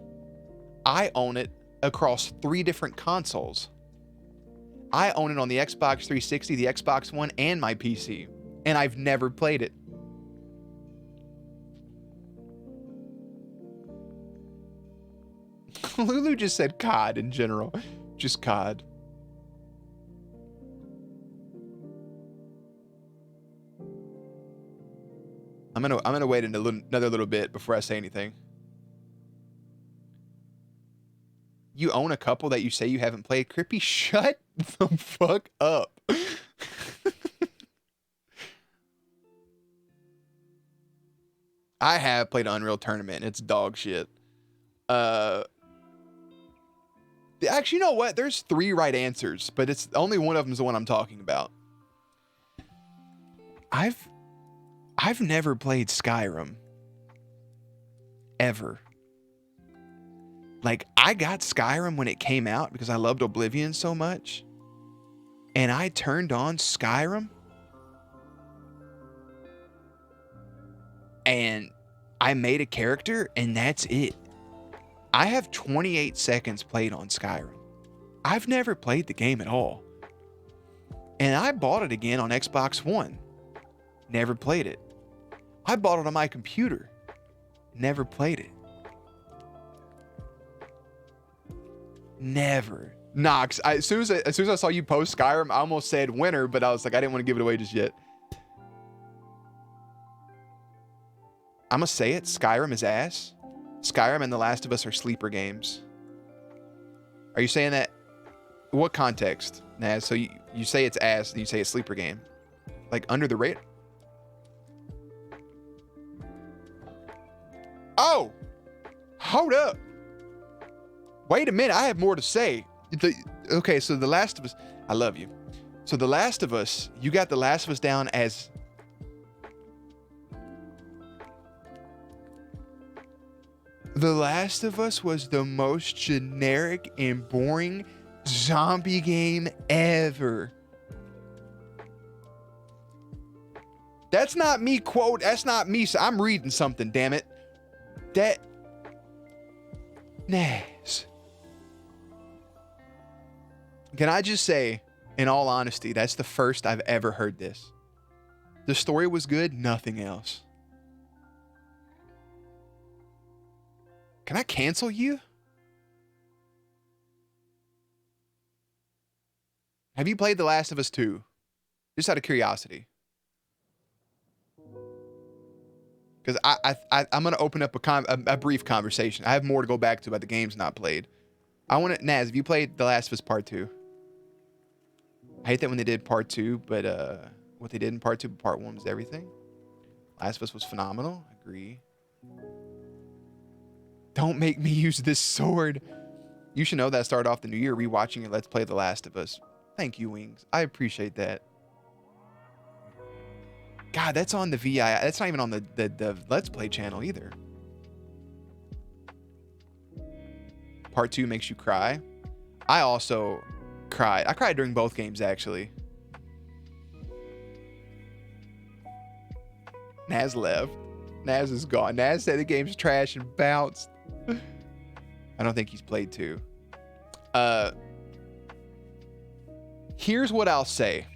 I own it across 3 different consoles. I own it on the Xbox 360, the Xbox One, and my PC. And I've never played it. Lulu just said COD in general. Just COD. I'm gonna wait another little bit before I say anything. You own a couple that you say you haven't played? Crippy, shut the fuck up. I have played Unreal Tournament. It's dog shit. Actually, you know what? There's 3 right answers, but it's only one of them is the one I'm talking about. I've never played Skyrim. Ever. Like, I got Skyrim when it came out because I loved Oblivion so much. And I turned on Skyrim. And I made a character, and that's it. I have 28 seconds played on Skyrim. I've never played the game at all. And I bought it again on Xbox One. Never played it. I bought it on my computer. Never played it. Never. Knox. As soon as I saw you post Skyrim, I almost said winner, but I was like, I didn't want to give it away just yet. I'm gonna say it. Skyrim is ass. Skyrim and The Last of Us are sleeper games. Are you saying that? What context, Naz? So you say it's ass, and you say it's sleeper game. Like under the radar? Oh! Hold up. Wait a minute. I have more to say. Okay, so The Last of Us. I love you. So The Last of Us, you got The Last of Us down as... The Last of Us was the most generic and boring zombie game ever. That's not me that's not me. I'm reading something, damn it. That... Naz. Can I just say, in all honesty, that's the first I've ever heard this. The story was good, nothing else. Can I cancel you? Have you played The Last of Us 2? Just out of curiosity. Because I'm going to open up a brief conversation. I have more to go back to about the games not played. I want to... Naz, have you played The Last of Us Part 2? I hate that when they did Part 2, but what they did in Part 2, Part 1 was everything. Last of Us was phenomenal. Agree. Don't make me use this sword. You should know that I started off the new year rewatching it. Let's Play The Last of Us. Thank you, Wings. I appreciate that. God, that's on the VI. That's not even on the Let's Play channel either. Part 2 makes you cry. I also cried. I cried during both games, actually. Naz left. Naz is gone. Naz said the game's trash and bounced. I don't think he's played 2. Here's what I'll say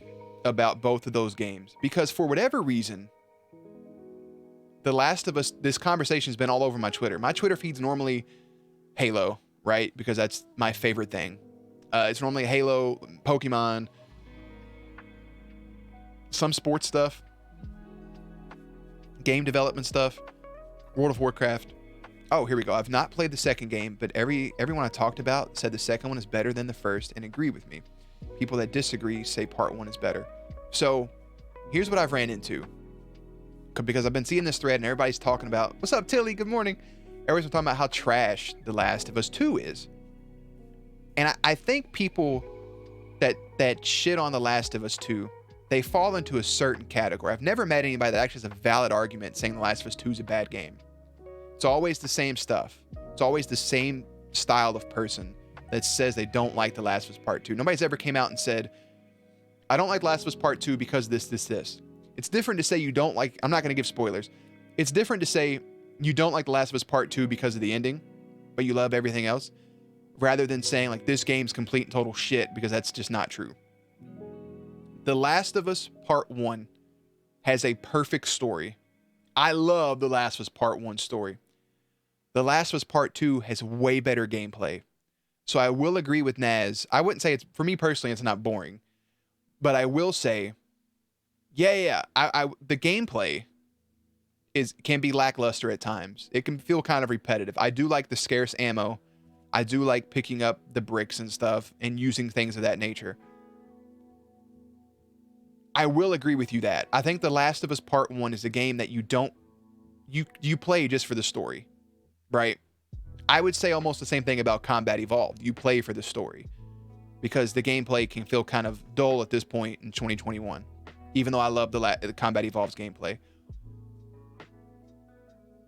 about both of those games. Because for whatever reason, The Last of Us, this conversation has been all over my Twitter. My Twitter feed's normally Halo, right? Because that's my favorite thing. It's normally Halo, Pokemon, some sports stuff, game development stuff, World of Warcraft. Oh, here we go. I've not played the second game, but everyone I talked about said the second one is better than the first and agree with me. People that disagree say part 1 is better. So here's what I've ran into. Because I've been seeing this thread and everybody's talking about, what's up, Tilly? Good morning. Everybody's talking about how trash The Last of Us 2 is. And I think people that shit on The Last of Us 2, they fall into a certain category. I've never met anybody that actually has a valid argument saying The Last of Us 2 is a bad game. It's always the same stuff. It's always the same style of person that says they don't like The Last of Us Part 2. Nobody's ever came out and said, I don't like Last of Us Part 2 because this. It's different to say you don't like... I'm not going to give spoilers. It's different to say you don't like The Last of Us Part 2 because of the ending, but you love everything else, rather than saying like this game's complete and total shit, because that's just not true. The Last of Us Part 1 has a perfect story. I love The Last of Us Part 1 story. The Last of Us Part 2 has way better gameplay. So I will agree with Naz. I wouldn't say it's, for me personally, it's not boring. But I will say, the gameplay can be lackluster at times. It can feel kind of repetitive. I do like the scarce ammo. I do like picking up the bricks and stuff and using things of that nature. I will agree with you that. I think The Last of Us Part 1 is a game that you play just for the story, right? I would say almost the same thing about Combat Evolved. You play for the story because the gameplay can feel kind of dull at this point in 2021, even though I love the Combat Evolved's gameplay.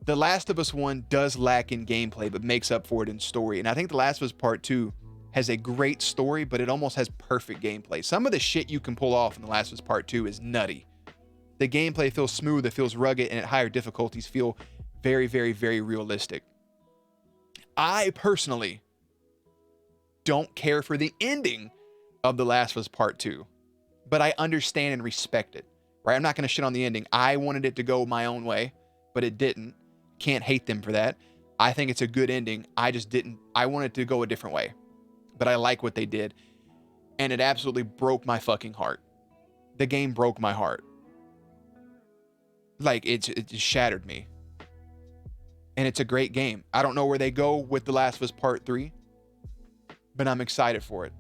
The Last of Us 1 does lack in gameplay, but makes up for it in story. And I think The Last of Us Part 2 has a great story, but it almost has perfect gameplay. Some of the shit you can pull off in The Last of Us Part 2 is nutty. The gameplay feels smooth, it feels rugged, and at higher difficulties feel very, very, very realistic. I personally don't care for the ending of The Last of Us Part 2, but I understand and respect it, right? I'm not going to shit on the ending. I wanted it to go my own way, but it didn't. Can't hate them for that. I think it's a good ending. I just didn't. I wanted to go a different way, but I like what they did, and it absolutely broke my fucking heart. The game broke my heart. Like, it just shattered me. And it's a great game. I don't know where they go with The Last of Us Part 3, but I'm excited for it.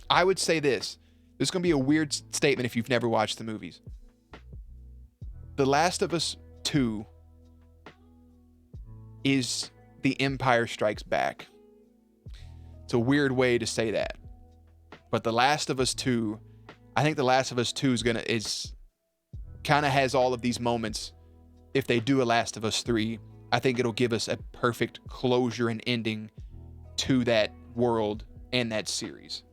I would say this. This is going to be a weird statement if you've never watched the movies. The Last of Us 2 is The Empire Strikes Back. It's a weird way to say that. But The Last of Us 2, I think The Last of Us 2 is kind of has all of these moments. If they do a Last of Us 3, I think it'll give us a perfect closure and ending to that world and that series.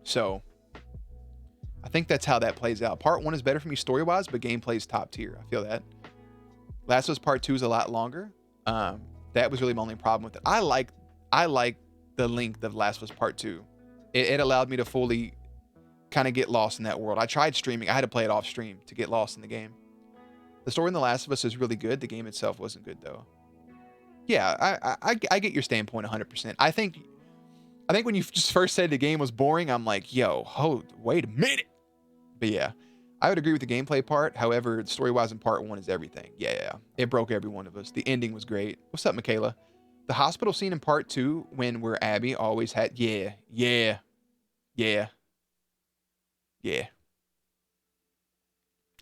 So, I think that's how that plays out. Part 1 is better for me story-wise, but gameplay is top tier. I feel that. Last of Us Part 2 is a lot longer. That was really my only problem with it. I like the length of Last of Us Part 2. It allowed me to fully kind of get lost in that world. I tried streaming. I had to play it off stream to get lost in the game. The story in The Last of Us is really good. The game itself wasn't good, though. Yeah, I get your standpoint 100%. I think when you just first said the game was boring, I'm like, yo, wait a minute. But yeah, I would agree with the gameplay part. However, story-wise in Part 1 is everything. Yeah. It broke every one of us. The ending was great. What's up, Michaela? The hospital scene in Part 2 where Abby always had... Yeah.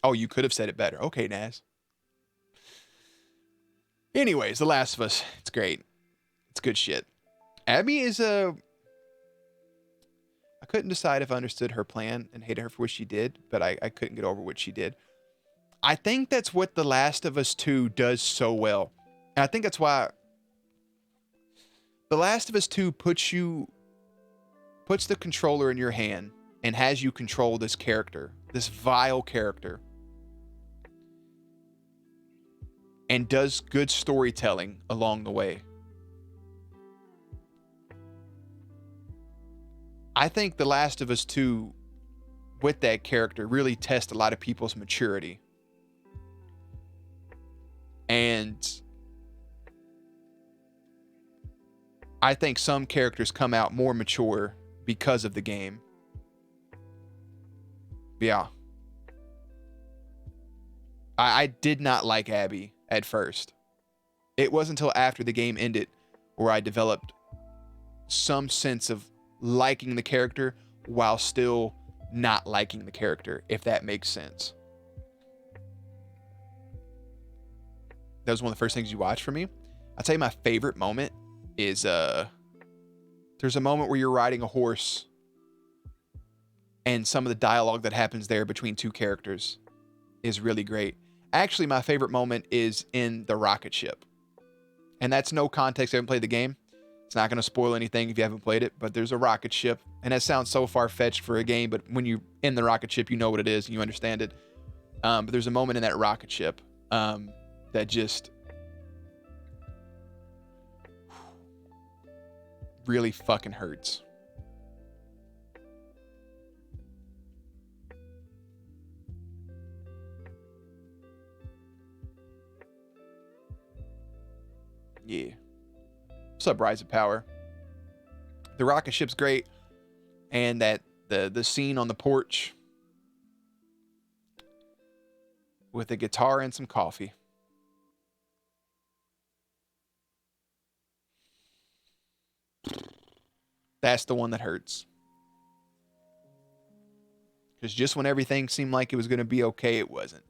Oh, you could have said it better. Okay, Naz. Anyways, The Last of Us. It's great. It's good shit. Abby is I couldn't decide if I understood her plan and hated her for what she did, but I couldn't get over what she did. I think that's what The Last of Us 2 does so well. And I think that's why The Last of Us 2 puts the controller in your hand and has you control this character, this vile character, and does good storytelling along the way. I think The Last of Us 2, with that character, really tests a lot of people's maturity. And I think some characters come out more mature because of the game. Yeah. I did not like Abby at first. It wasn't until after the game ended where I developed some sense of liking the character while still not liking the character, if that makes sense. That was one of the first things you watched for me. I'll tell you my favorite moment is there's a moment where you're riding a horse and some of the dialogue that happens there between two characters is really great. Actually, my favorite moment is in the rocket ship. And that's no context. I haven't played the game. It's not going to spoil anything if you haven't played it, but there's a rocket ship. And that sounds so far-fetched for a game, but when you're in the rocket ship, you know what it is and you understand it. But there's a moment in that rocket ship that just really fucking hurts. Yeah. What's up, Rise of Power? The rocket ship's great, and that the scene on the porch with a guitar and some coffee. That's the one that hurts. Because just when everything seemed like it was going to be okay, it wasn't.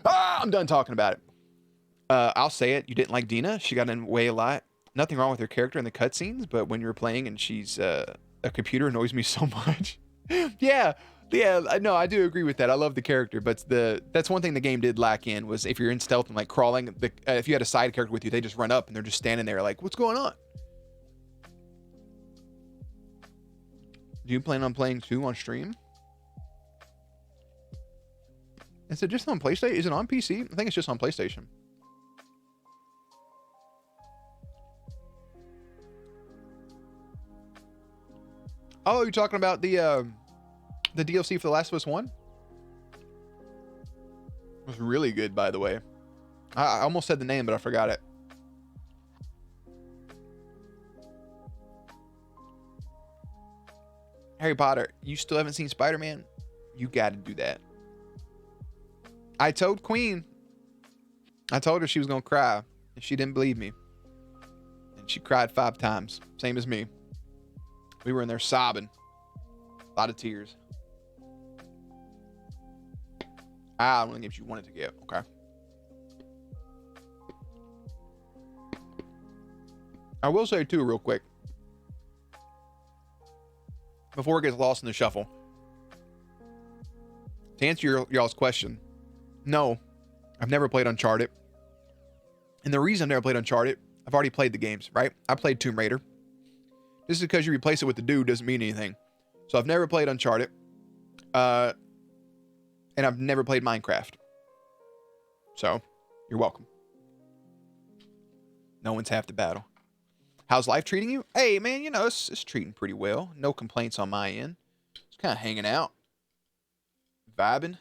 I'm done talking about it. I'll say it. You didn't like Dina. She got in the way a lot. Nothing wrong with her character in the cutscenes, but when you were playing and she's a computer, annoys me so much. Yeah, no, I do agree with that. I love the character, but that's one thing the game did lack in was if you're in stealth and like crawling, if you had a side character with you, they just run up and they're just standing there like, what's going on? Do you plan on playing 2 on stream? Is it just on PlayStation? Is it on PC? I think it's just on PlayStation. Oh, you're talking about the DLC for The Last of Us 1? It was really good, by the way. I almost said the name, but I forgot it. Harry Potter, you still haven't seen Spider-Man? You got to do that. I told Queen. I told her she was going to cry, and she didn't believe me. And she cried 5 times, same as me. We were in there sobbing. A lot of tears. I don't think you wanted to get. Okay. I will say, too, real quick. Before it gets lost in the shuffle. To answer y'all's question. No, I've never played Uncharted. And the reason I've never played Uncharted, I've already played the games, right? I played Tomb Raider. Just because you replace it with the dude doesn't mean anything. So I've never played Uncharted. And I've never played Minecraft. So, you're welcome. No one's half the battle. How's life treating you? Hey, man, you know, it's treating pretty well. No complaints on my end. Just kind of hanging out. Vibing.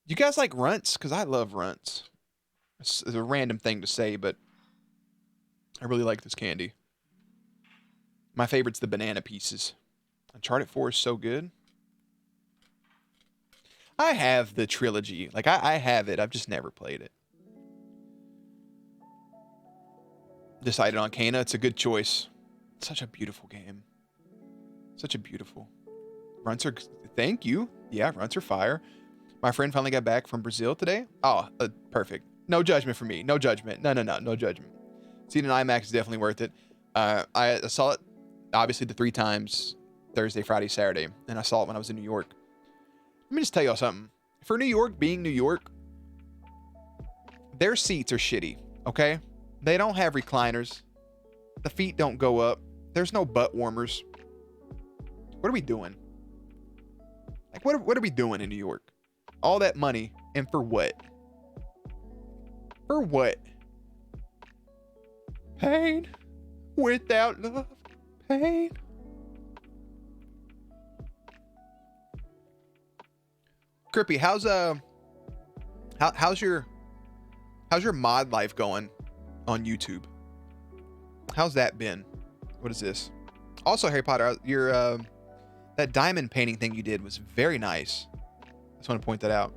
You guys like runts? Because I love runts. It's a random thing to say, but I really like this candy. My favorite's the banana pieces. Uncharted 4 is so good. I have the trilogy. Like, I have it. I've just never played it. Decided on Kana. It's a good choice. It's such a beautiful game. Such a beautiful. Runts are... Thank you. Yeah, runts are fire. My friend finally got back from Brazil today. Oh, perfect. No judgment for me. No judgment. No judgment. Seeing an IMAX is definitely worth it. I saw it, obviously, the 3 times. Thursday, Friday, Saturday. And I saw it when I was in New York. Let me just tell y'all something. For New York, being New York, their seats are shitty, okay? They don't have recliners. The feet don't go up. There's no butt warmers. What are we doing? Like, what are we doing in New York? All that money, and for what? For what? Pain without love. Pain. Crippy, how's your mod life going on YouTube? How's that been? What is this? Also, Harry Potter, your that diamond painting thing you did was very nice. I just want to point that out.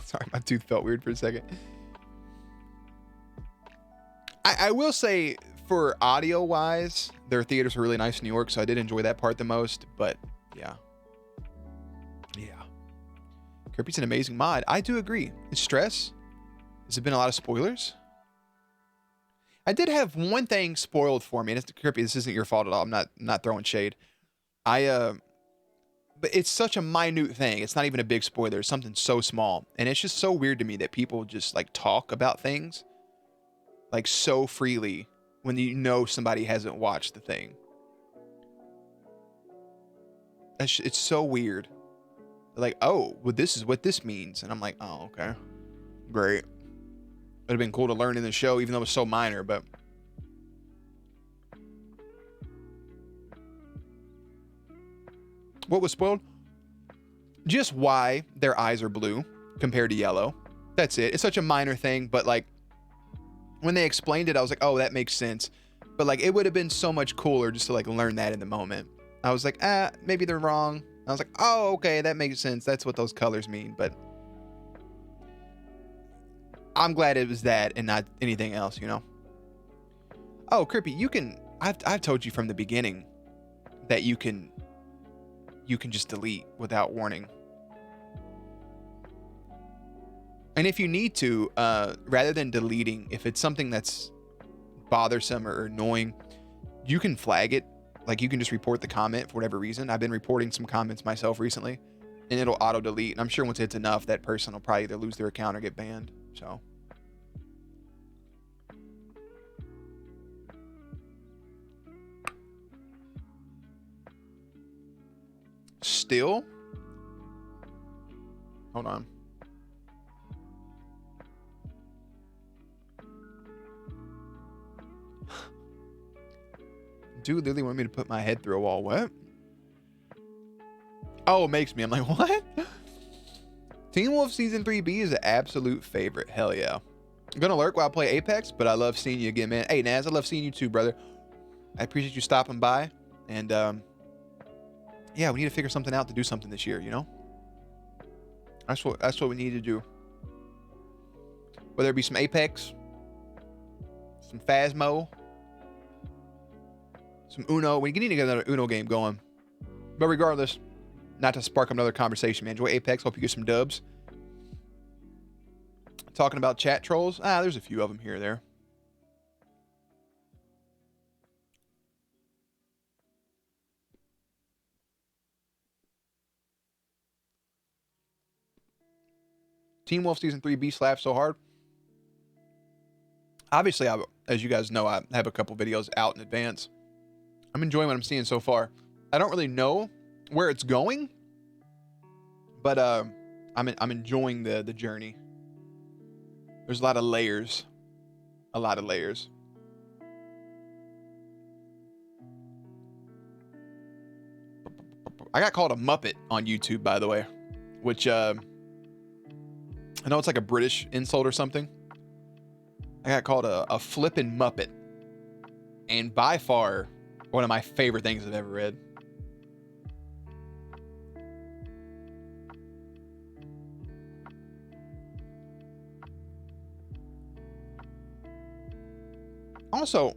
Sorry, my tooth felt weird for a second. I will say, for audio wise, their theaters are really nice in New York, so I did enjoy that part the most. But yeah, Kirby's an amazing mod. I do agree. It's stress. Has it been a lot of spoilers? I did have one thing spoiled for me, and it's Crippy, this isn't your fault at all. I'm not throwing shade. But it's such a minute thing. It's not even a big spoiler. It's something so small. And it's just so weird to me that people just like talk about things like so freely when you know somebody hasn't watched the thing. It's so weird. Like, oh, well, this is what this means. And I'm like, oh, okay. Great. Would have been cool to learn in the show, even though it was so minor, but. What was spoiled? Just why their eyes are blue compared to yellow. That's it. It's such a minor thing, but like when they explained it, I was like, oh, that makes sense. But like it would have been so much cooler just to like learn that in the moment. I was like, maybe they're wrong. I was like, oh, okay, that makes sense. That's what those colors mean. But I'm glad it was that and not anything else, you know? Oh, Crippy, you can, I've told you from the beginning that you can just delete without warning. And if you need to, rather than deleting, if it's something that's bothersome or annoying, you can flag it. Like you can just report the comment for whatever reason. I've been reporting some comments myself recently and it'll auto delete. And I'm sure once it's enough, that person will probably either lose their account or get banned. So. Still? Hold on. Dude literally wanted me to put my head through a wall. What? Oh, it makes me. I'm like, what? Teen Wolf Season 3B is an absolute favorite. Hell yeah. I'm gonna lurk while I play Apex, but I love seeing you again, man. Hey, Naz, I love seeing you too, brother. I appreciate you stopping by. And, yeah, we need to figure something out to do something this year, you know? That's what we need to do. Whether it be some Apex, some Phasmo, some Uno. We need to get another Uno game going. But regardless, not to spark another conversation, man. Enjoy Apex. Hope you get some dubs. Talking about chat trolls. There's a few of them here or there. Teen Wolf Season 3B slaps so hard. Obviously, as you guys know, I have a couple videos out in advance. I'm enjoying what I'm seeing so far. I don't really know where it's going, but I'm enjoying the journey. There's a lot of layers. A lot of layers. I got called a Muppet on YouTube, by the way, which I know it's like a British insult or something. I got called a flippin' Muppet. And by far, one of my favorite things I've ever read. Also,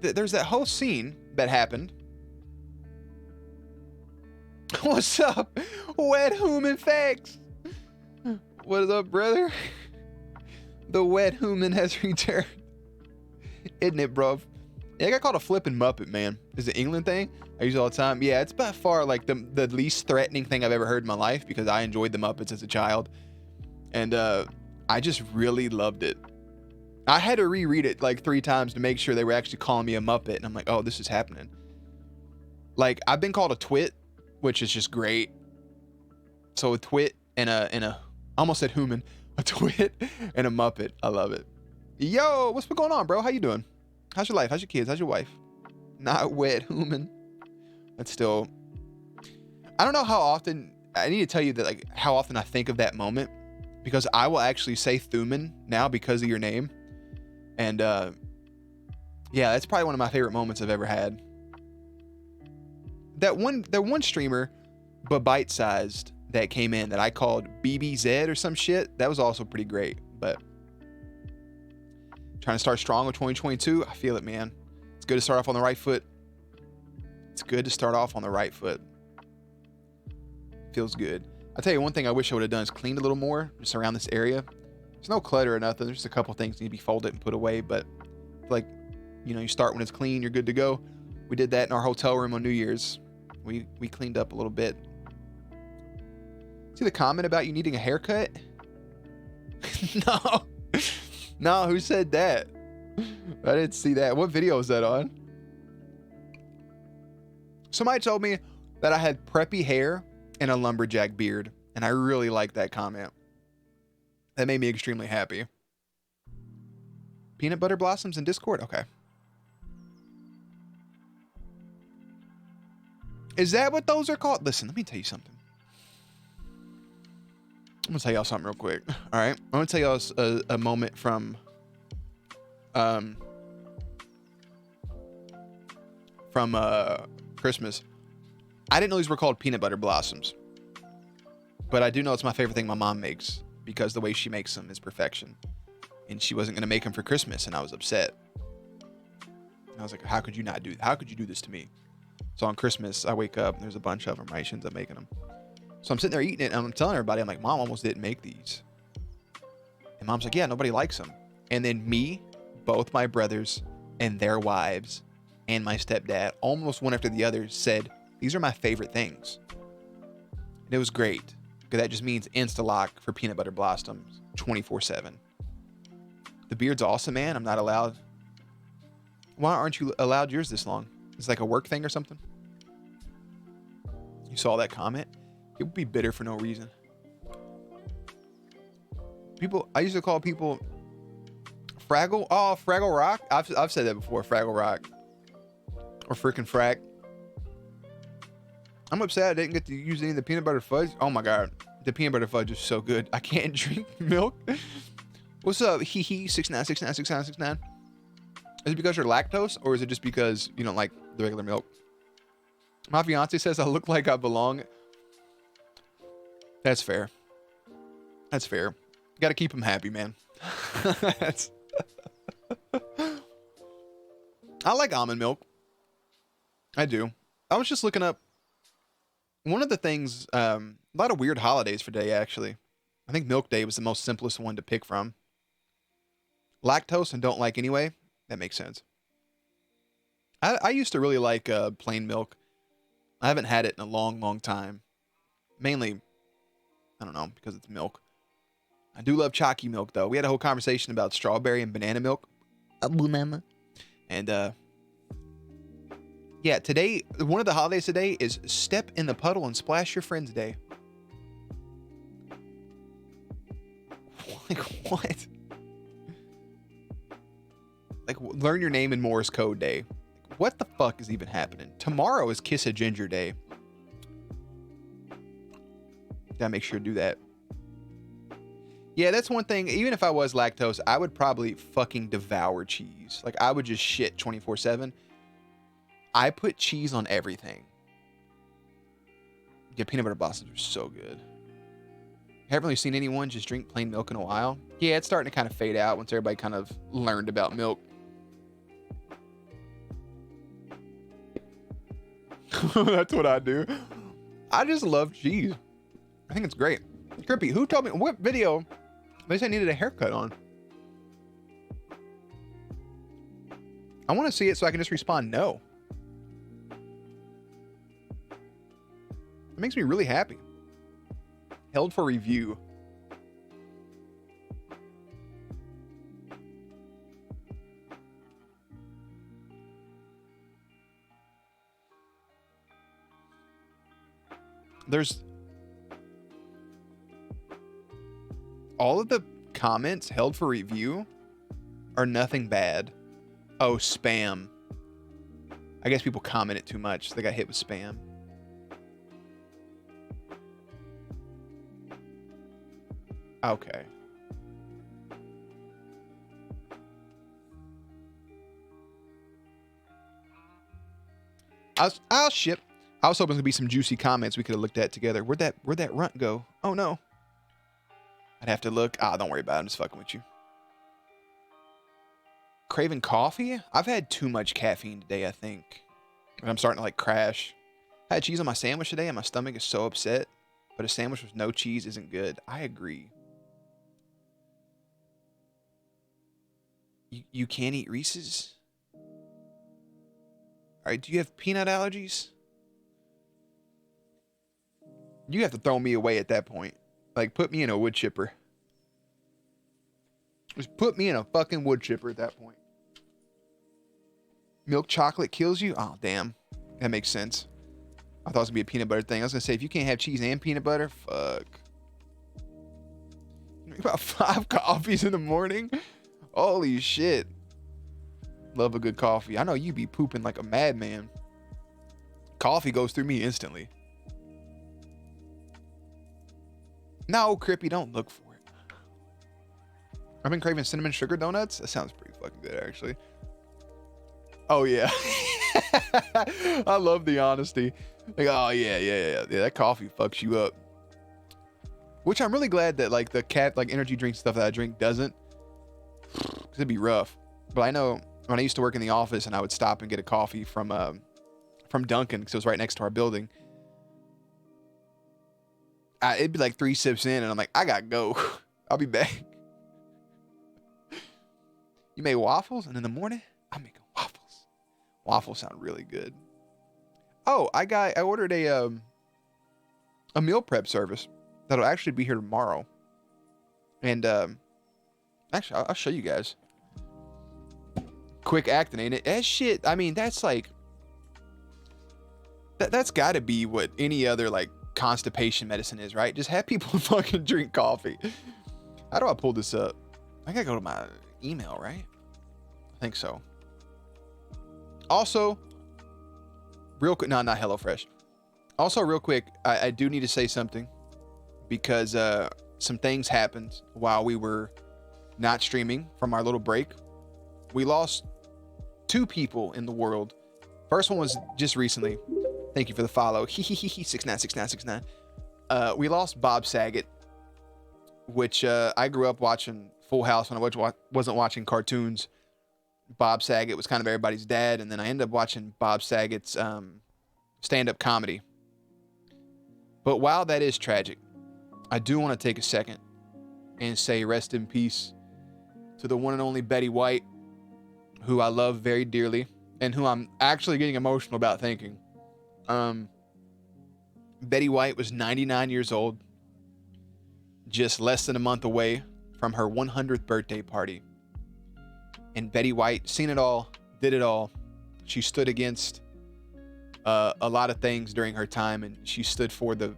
there's that whole scene that happened. What's up? Wet human facts. What is up, brother? The wet human has returned. Isn't it, bruv? Yeah, I got called a flippin' Muppet, man. Is it an England thing? I use it all the time. Yeah, it's by far like the least threatening thing I've ever heard in my life because I enjoyed the Muppets as a child. And I just really loved it. I had to reread it like 3 times to make sure they were actually calling me a Muppet. And I'm like, oh, this is happening. Like, I've been called a twit, which is just great. So a twit and a I almost said human. A twit and a Muppet. I love it. Yo, what's been going on, bro? How you doing? How's your life? How's your kids? How's your wife? Not wet human. That's still... I don't know how often... I need to tell you that, like, how often I think of that moment. Because I will actually say Thuman now because of your name. And, yeah, that's probably one of my favorite moments I've ever had. That one streamer, but bite-sized, that came in that I called BBZ or some shit. That was also pretty great, but... Trying to start strong with 2022. I feel it, man. It's good to start off on the right foot. It's good to start off on the right foot. Feels good. I'll tell you one thing I wish I would have done is cleaned a little more just around this area. There's no clutter or nothing. There's just a couple things need to be folded and put away, but like, you know, you start when it's clean, you're good to go. We did that in our hotel room on New Year's. We cleaned up a little bit. See the comment about you needing a haircut? No. No, who said that? I didn't see that. What video is that on? Somebody told me that I had preppy hair and a lumberjack beard, and I really liked that comment. That made me extremely happy. Peanut butter blossoms in Discord? Okay. Is that what those are called? Listen, let me tell you something. I'm gonna tell y'all something real quick. All right, I'm gonna tell y'all a moment from Christmas. I didn't know these were called peanut butter blossoms, but I do know it's my favorite thing my mom makes because the way she makes them is perfection. And she wasn't gonna make them for Christmas, and I was upset. And I was like, "How could you not do? How could you do this to me?" So on Christmas, I wake up and there's a bunch of them. Right, she ends up making them. So I'm sitting there eating it, and I'm telling everybody, I'm like, "Mom almost didn't make these." And Mom's like, "Yeah, nobody likes them." And then me, both my brothers, and their wives, and my stepdad, almost one after the other, said, "These are my favorite things." And it was great, because that just means insta-lock for peanut butter blossoms 24/7. The beard's awesome, man. I'm not allowed. Why aren't you allowed yours this long? It's like a work thing or something? You saw that comment? It would be bitter for no reason. People, I used to call people Fraggle. Oh, Fraggle Rock. I've said that before. Fraggle Rock. Or frickin' Frag. I'm upset I didn't get to use any of the peanut butter fudge. Oh my god. The peanut butter fudge is so good. I can't drink milk. What's up? Hee 69696969. Is it because you're lactose, or is it just because you don't like the regular milk? My fiance says I look like I belong. That's fair. That's fair. You got to keep him happy, man. I like almond milk. I do. I was just looking up one of the things, a lot of weird holidays for today, actually. I think Milk Day was the most simplest one to pick from. Lactose and don't like anyway. That makes sense. I used to really like plain milk. I haven't had it in a long, long time. Mainly, I don't know, because it's milk. I do love chalky milk, though. We had a whole conversation about strawberry and banana milk. Banana. And, yeah, today, one of the holidays today is Step in the Puddle and Splash Your Friends Day. Like, what? Like, learn your name in Morse code day. What the fuck is even happening? Tomorrow is Kiss a Ginger Day. Gotta make sure to do that. Yeah, that's one thing. Even if I was lactose, I would probably fucking devour cheese. Like, I would just shit 24/7. I put cheese on everything. Yeah, peanut butter blossoms are so good. Haven't really seen anyone just drink plain milk in a while. Yeah, it's starting to kind of fade out once everybody kind of learned about milk. That's what I do. I just love cheese. I think it's great. Crippy, who told me what video they said I needed a haircut on? I want to see it so I can just respond no. It makes me really happy. Held for review. There's all of the comments held for review are nothing bad. Oh, spam. I guess people comment it too much. They got hit with spam. Okay. I'll ship. I was hoping there'd be some juicy comments we could have looked at together. Where'd that runt go? Oh no. I'd have to look. Don't worry about it. I'm just fucking with you. Craving coffee? I've had too much caffeine today, I think. And I'm starting to like crash. I had cheese on my sandwich today and my stomach is so upset. But a sandwich with no cheese isn't good. I agree. You can't eat Reese's? All right, do you have peanut allergies? You have to throw me away at that point. Like, put me in a wood chipper. Just put me in a fucking wood chipper at that point. Milk chocolate kills you? Oh, damn. That makes sense. I thought it was going to be a peanut butter thing. I was going to say, if you can't have cheese and peanut butter, fuck. About 5 coffees in the morning? Holy shit. Love a good coffee. I know you be pooping like a madman. Coffee goes through me instantly. No, Crippy, don't look for it. I've been craving cinnamon sugar donuts. That sounds pretty fucking good, actually. Oh, yeah. I love the honesty. Like, oh, yeah. That coffee fucks you up. Which I'm really glad that, like, the energy drink stuff that I drink doesn't. Because it'd be rough. But I know when I used to work in the office and I would stop and get a coffee from Dunkin' because it was right next to our building. It'd be like 3 sips in and I'm like, I gotta go. I'll be back. You made waffles? And in the morning, I'm making waffles. Waffles sound really good. Oh, I ordered a meal prep service that'll actually be here tomorrow. And actually, I'll show you guys. Quick acting, ain't it? That shit, I mean, that's like, that's gotta be what any other like constipation medicine is, right? Just have people fucking drink coffee. How do I pull this up? I gotta go to my email, right? I think so. Also, real quick, no, not HelloFresh. Also, real quick, I do need to say something because some things happened while we were not streaming from our little break. We lost 2 people in the world. First one was just recently. Thank you for the follow. 696969. We lost Bob Saget, which I grew up watching Full House when I wasn't watching cartoons. Bob Saget was kind of everybody's dad, and then I ended up watching Bob Saget's stand-up comedy. But while that is tragic, I do want to take a second and say rest in peace to the one and only Betty White, who I love very dearly, and who I'm actually getting emotional about thinking. Betty White was 99 years old, just less than a month away from her 100th birthday party. And Betty White, seen it all, did it all. She stood against a lot of things during her time, and she stood for the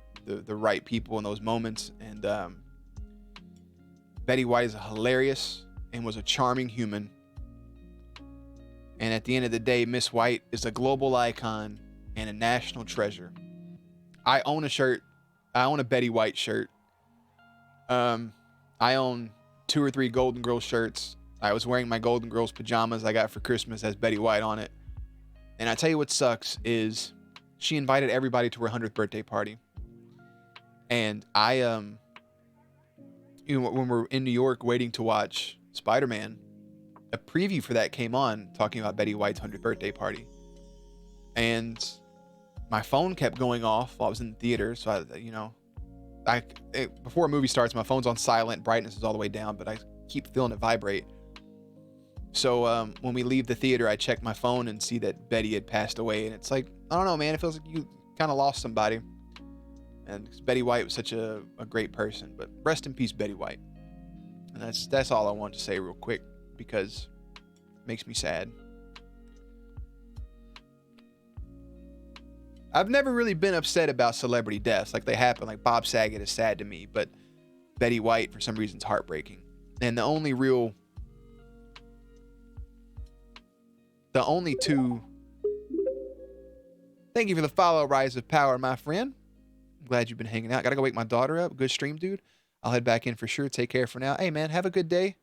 right people in those moments. And Betty White is hilarious and was a charming human. And at the end of the day, Miss White is a global icon and a national treasure. I own a shirt. I own a Betty White shirt. I own 2 or 3 Golden Girls shirts. I was wearing my Golden Girls pajamas I got for Christmas as Betty White on it. And I tell you what sucks is she invited everybody to her 100th birthday party. And I, when we're in New York waiting to watch Spider-Man, a preview for that came on talking about Betty White's 100th birthday party. And my phone kept going off while I was in the theater. So before a movie starts, my phone's on silent, brightness is all the way down, but I keep feeling it vibrate. So when we leave the theater, I check my phone and see that Betty had passed away. And it's like, I don't know, man, it feels like you kind of lost somebody. And Betty White was such a great person, but rest in peace, Betty White. And that's all I want to say real quick, because it makes me sad. I've never really been upset about celebrity deaths. Like, they happen. Like, Bob Saget is sad to me, but Betty White, for some reason, is heartbreaking. And the only 2... Thank you for the follow, Rise of Power, my friend. I'm glad you've been hanging out. Gotta go wake my daughter up. Good stream, dude. I'll head back in for sure. Take care for now. Hey, man, have a good day.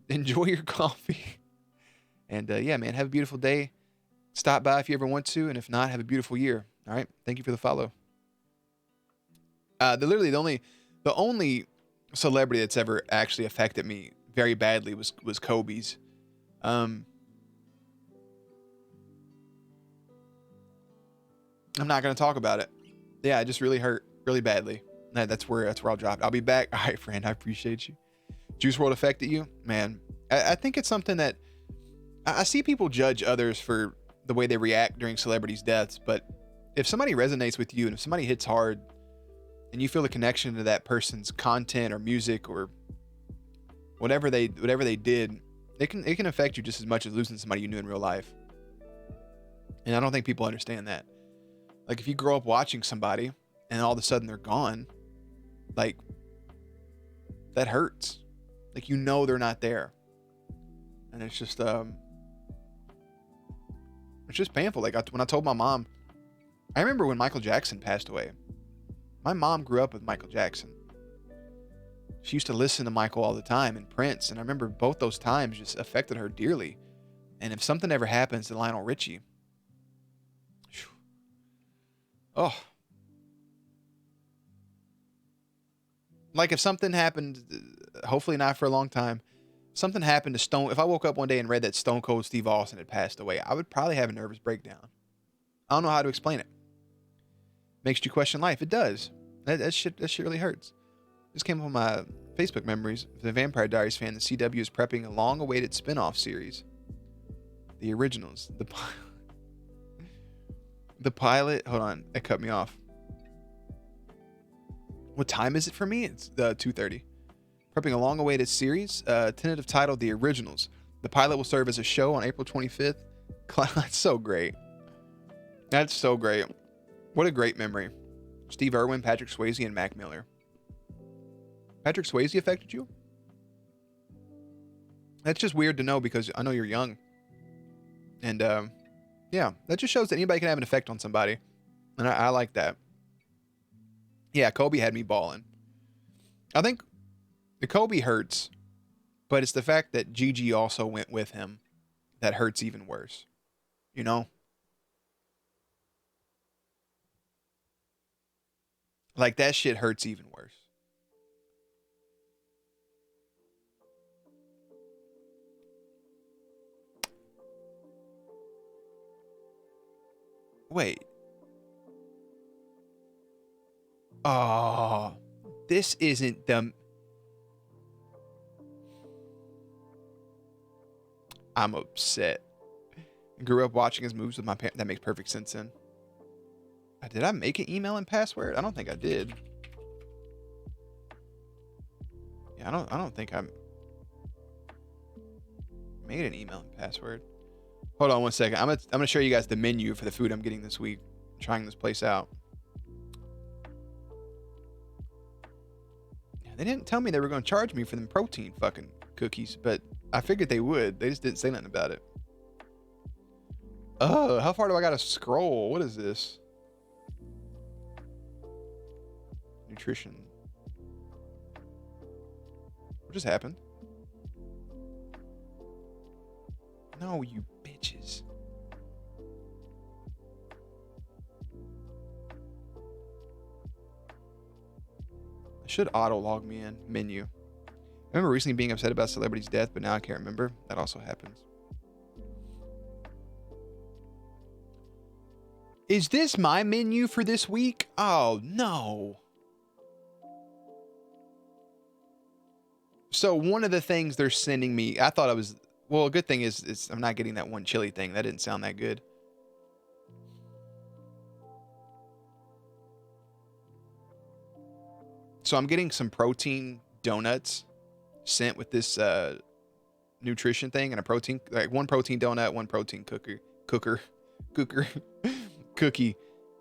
Enjoy your coffee. And, yeah, man, have a beautiful day. Stop by if you ever want to, and if not, have a beautiful year. All right? Thank you for the follow. The only celebrity that's ever actually affected me very badly was Kobe's. I'm not going to talk about it. Yeah, it just really hurt really badly. That's where I'll drop it. I'll be back. All right, friend, I appreciate you. Juice WRLD affected you? Man, I think it's something that I see people judge others for the way they react during celebrities' deaths, but if somebody resonates with you and if somebody hits hard and you feel a connection to that person's content or music or whatever they did, it can affect you just as much as losing somebody you knew in real life. And I don't think people understand that. Like if you grow up watching somebody and all of a sudden they're gone, like that hurts. Like you know they're not there. And it's just painful. Like when I told my mom, I remember when Michael Jackson passed away. My mom grew up with Michael Jackson. She used to listen to Michael all the time and Prince, and I remember both those times just affected her dearly. And if something ever happens to Lionel Richie, oh, like if something happened, hopefully not for a long time, something happened to Stone. If I woke up one day and read that Stone Cold Steve Austin had passed away, I would probably have a nervous breakdown. I don't know how to explain it. Makes you question life. It does. That shit really hurts. This came from my Facebook memories. For the Vampire Diaries fan, the CW is prepping a long-awaited spin-off series. The Originals. The pilot. Hold on. That cut me off. What time is it for me? It's 2:30. Prepping a long-awaited series. Tentative title, The Originals. The pilot will serve as a show on April 25th. That's so great. That's so great. What a great memory. Steve Irwin, Patrick Swayze, and Mac Miller. Patrick Swayze affected you? That's just weird to know because I know you're young. And yeah, that just shows that anybody can have an effect on somebody. And I like that. Yeah, Kobe had me balling. I think the Kobe hurts, but it's the fact that Gigi also went with him that hurts even worse. You know? Like that shit hurts even worse. Wait. Oh, this isn't the... I'm upset. Grew up watching his moves with my parents. That makes perfect sense then. Did I make an email and password? I don't think I did. Yeah, I don't think I made an email and password. Hold on one second. I'm gonna show you guys the menu for the food I'm getting this week. I'm trying this place out. Yeah, they didn't tell me they were gonna charge me for them protein fucking cookies, but I figured they would. They just didn't say nothing about it. Oh, how far do I gotta scroll? What is this? Nutrition. What just happened? No, you bitches. I should auto log me in. Menu. I remember recently being upset about celebrity's death, but now I can't remember. That also happens. Is this my menu for this week? Oh, no. So one of the things they're sending me, I thought I was, well, a good thing is I'm not getting that one chili thing. That didn't sound that good. So I'm getting some protein donuts sent with this nutrition thing and a protein, like one protein donut, one protein cookie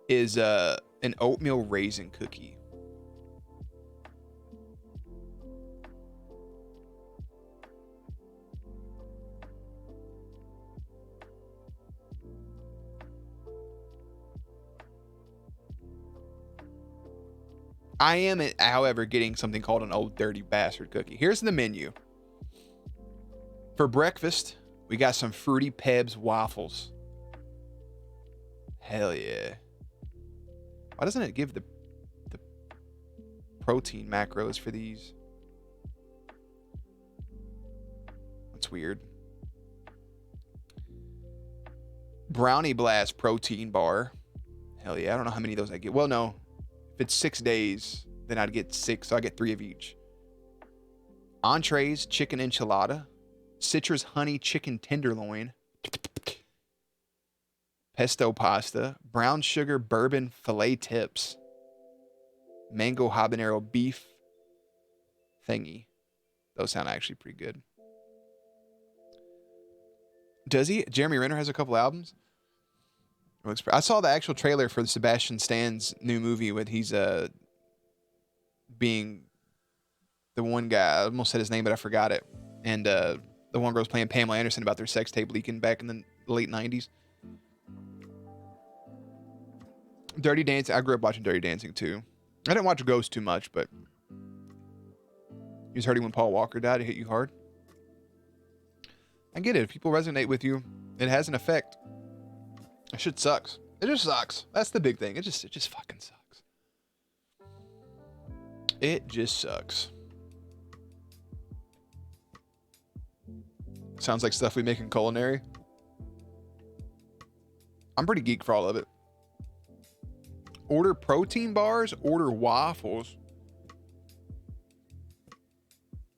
is an oatmeal raisin cookie. I am, however, getting something called an old dirty bastard cookie. Here's the menu. For breakfast, we got some Fruity Pebs waffles. Hell yeah. Why doesn't it give the protein macros for these? That's weird. Brownie Blast protein bar. Hell yeah. I don't know how many of those I get. Well, no. If it's 6 days, then I'd get 6. So I get 3 of each. Entrees, chicken enchilada. citrus honey chicken tenderloin, pesto pasta, brown sugar bourbon filet tips, mango habanero beef thingy. Those sound actually pretty good. Does he? Jeremy Renner has a couple albums. I saw the actual trailer for the Sebastian Stan's new movie with he's being the one guy. I almost said his name, but I forgot it. And the one girl's playing Pamela Anderson about their sex tape leaking back in the late 90s. Dirty Dancing. I grew up watching Dirty Dancing too. I didn't watch Ghost too much, but you was hurting when Paul Walker died. It hit you hard. I get it. If people resonate with you, it has an effect. That shit sucks. It just sucks. That's the big thing. It just fucking sucks. It just sucks. Sounds like stuff we make in culinary. I'm pretty geek for all of it. Order protein bars, order waffles.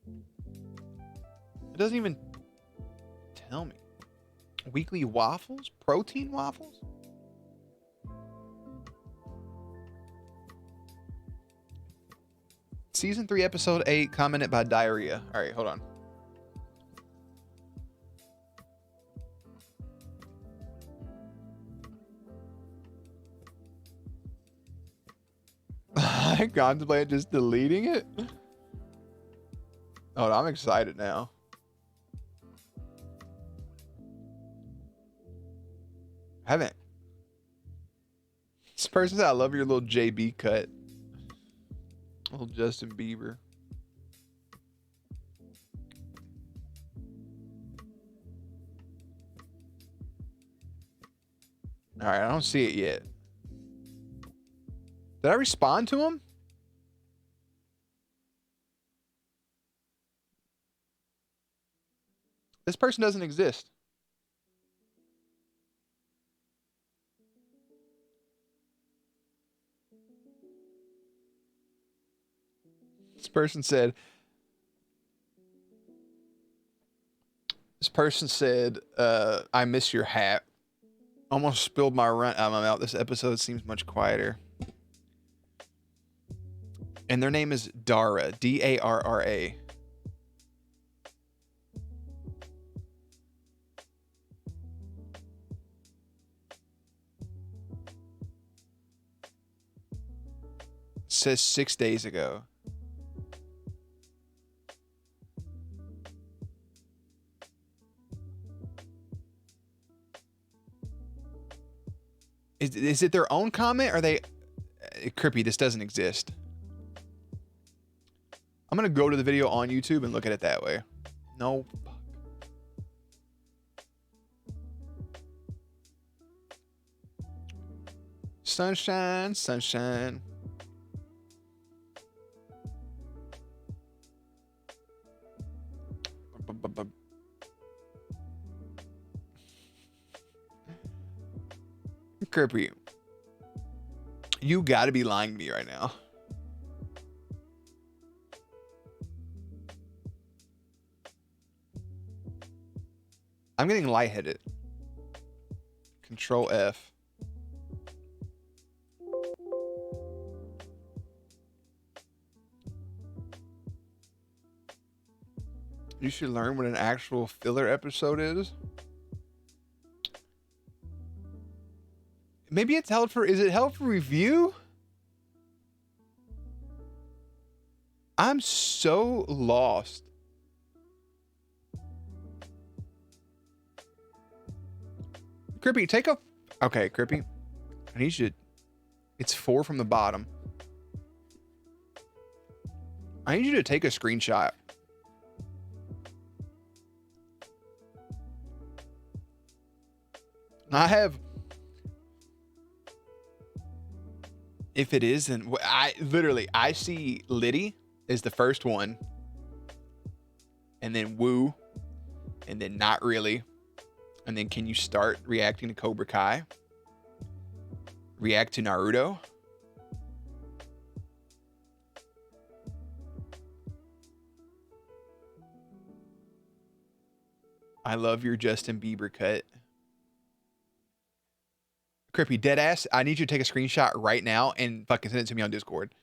It doesn't even tell me. Weekly waffles? Protein waffles? Season 3, episode 8, commented by Diarrhea. All right, hold on. I contemplate just deleting it. Oh, I'm excited now. Haven't. This person said, I love your little JB cut. Little Justin Bieber. All right, I don't see it yet. Did I respond to him? This person doesn't exist. This person said, I miss your hat. Almost spilled my runt out of my mouth. This episode seems much quieter. And their name is Dara. Darra. Says 6 days ago. Is it their own comment? Or are they... Crippy, this doesn't exist. I'm going to go to the video on YouTube and look at it that way. No. Sunshine, sunshine. Crippy, you gotta be lying to me right now. I'm getting lightheaded. Control F. You should learn what an actual filler episode is. Maybe it's held for... Is it held for review? I'm so lost. Crippy, take a... Okay, Crippy. I need you to... It's 4 from the bottom. I need you to take a screenshot. I have... If it is, then I see Liddy is the first one, and then Woo, and then Not Really, and then Can You Start Reacting to Cobra Kai? React to Naruto? I love your Justin Bieber cut. Crippy, deadass, I need you to take a screenshot right now and fucking send it to me on Discord.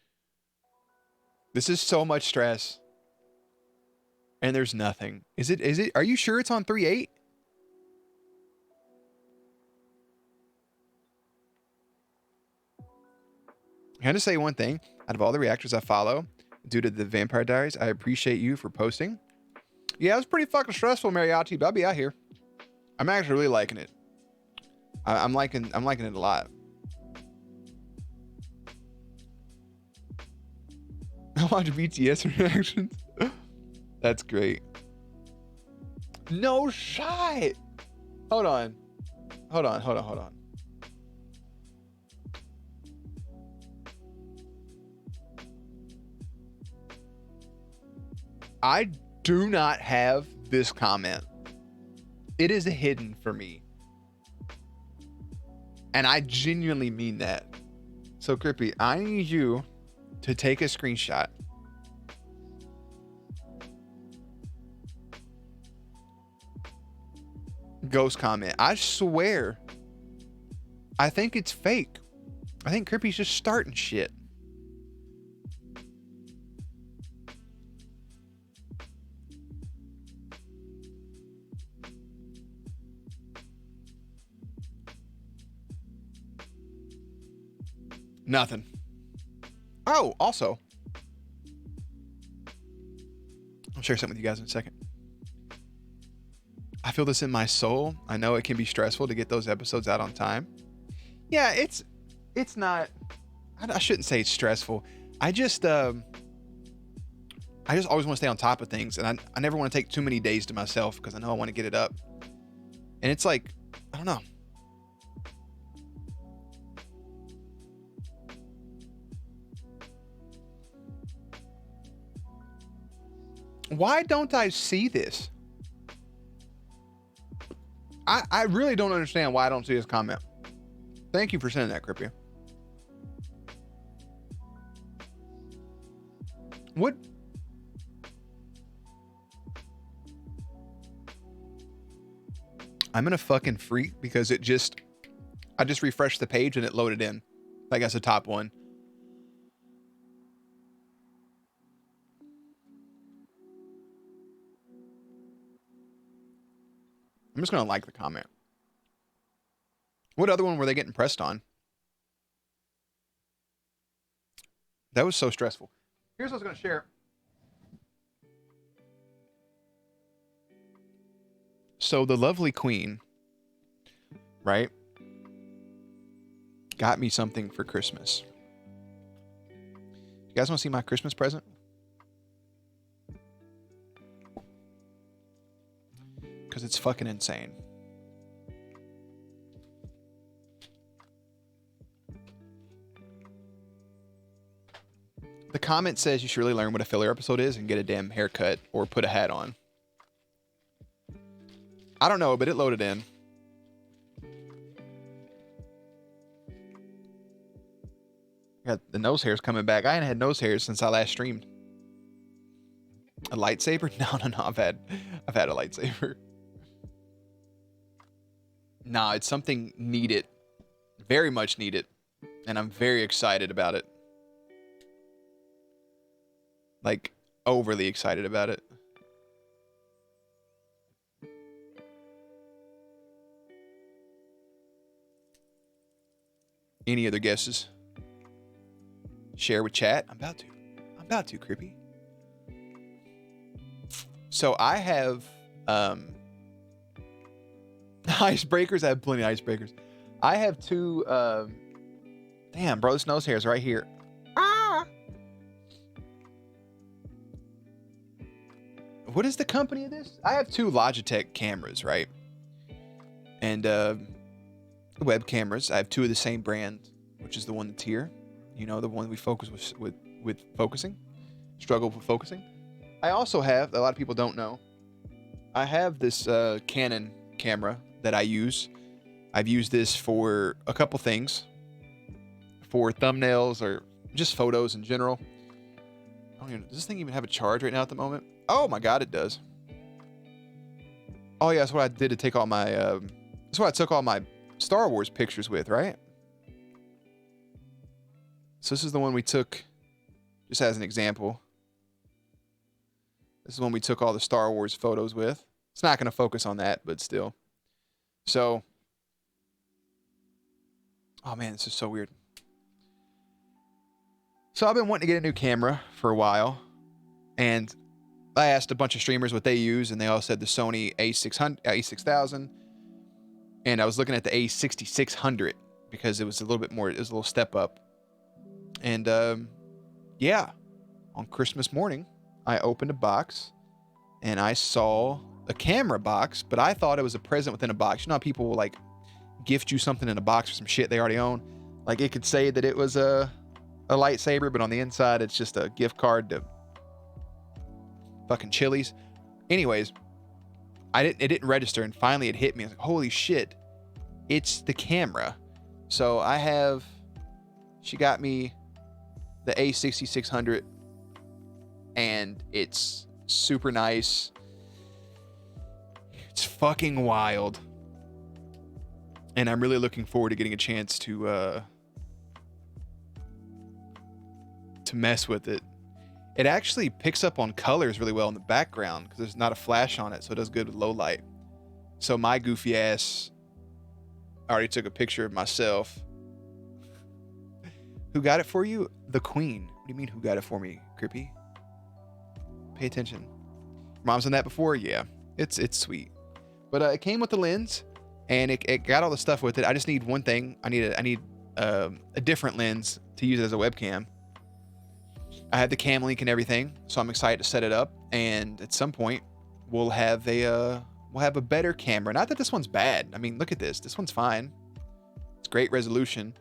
This is so much stress. And there's nothing. Is it, are you sure it's on 3.8? Can I just say one thing? Out of all the reactors I follow, due to the Vampire Diaries, I appreciate you for posting. Yeah, it was pretty fucking stressful, Mariachi, but I'll be out here. I'm actually really liking it. I'm liking it a lot. I watch BTS reactions. That's great. No shot. Hold on. I do not have this comment. It is hidden for me. And I genuinely mean that. So, Crippy, I need you to take a screenshot. Ghost comment. I swear. I think it's fake. I think Crippy's just starting shit. Nothing. Oh, also, I'll share something with you guys in a second. I feel this in my soul. I know it can be stressful to get those episodes out on time. Yeah, it's not. I shouldn't say it's stressful. I just always want to stay on top of things, and I never want to take too many days to myself because I know I want to get it up. And it's like, I don't know. Why don't I see this? I really don't understand why I don't see this comment. Thank you for sending that, Crippy. What? I'm gonna fucking freak because I just refreshed the page and it loaded in. Like that's the top one. I'm just gonna like the comment. What other one were they getting pressed on? That was so stressful. Here's what I was gonna share. So the lovely queen, right, got me something for Christmas. You guys want to see my Christmas present? Because it's fucking insane. The comment says you should really learn what a filler episode is and get a damn haircut or put a hat on. I don't know, but it loaded in. Got the nose hairs coming back. I ain't had nose hairs since I last streamed. A lightsaber? No. I've had a lightsaber. Nah, it's something needed. Very much needed. And I'm very excited about it. Like, overly excited about it. Any other guesses? Share with chat? I'm about to, Crippy. So I have icebreakers. I have plenty of icebreakers. I have two damn, bro, this nose hair is right here. Ah. What is the company of this? I have two Logitech cameras, right? And web cameras. I have two of the same brand, which is the one that's here. You know, the one we focus with focusing. Struggle with focusing. I also have, a lot of people don't know, I have this Canon camera that I use. I've used this for a couple things. For thumbnails or just photos in general. Does this thing even have a charge right now at the moment? Oh my god, it does. Oh yeah, that's what I did to take all my. That's what I took all my Star Wars pictures with, right? So this is the one we took, just as an example. This is when we took all the Star Wars photos with. It's not going to focus on that, but still. So, oh man, this is so weird. So I've been wanting to get a new camera for a while, and I asked a bunch of streamers what they use, and they all said the Sony A6000, and I was looking at the A6600 because it was a little bit more, it was a little step up. And yeah, on Christmas morning, I opened a box, and I saw a camera box, but I thought it was a present within a box. You know how people will like gift you something in a box for some shit they already own? Like it could say that it was a lightsaber, but on the inside it's just a gift card to fucking Chili's. Anyways, it didn't register, and finally it hit me. I was like, holy shit, it's the camera. So she got me the A6600, and it's super nice. It's fucking wild. And I'm really looking forward to getting a chance to mess with it. It actually picks up on colors really well in the background because there's not a flash on it, so it does good with low light. So my goofy ass already took a picture of myself. Who got it for you? The Queen. What do you mean, who got it for me, Crippy? Pay attention. Mom's done that before? Yeah. It's sweet. But it came with the lens, and it got all the stuff with it. I just need one thing. I need a different lens to use as a webcam. I have the cam link and everything, so I'm excited to set it up. And at some point, we'll have a better camera. Not that this one's bad. I mean, look at this. This one's fine. It's great resolution.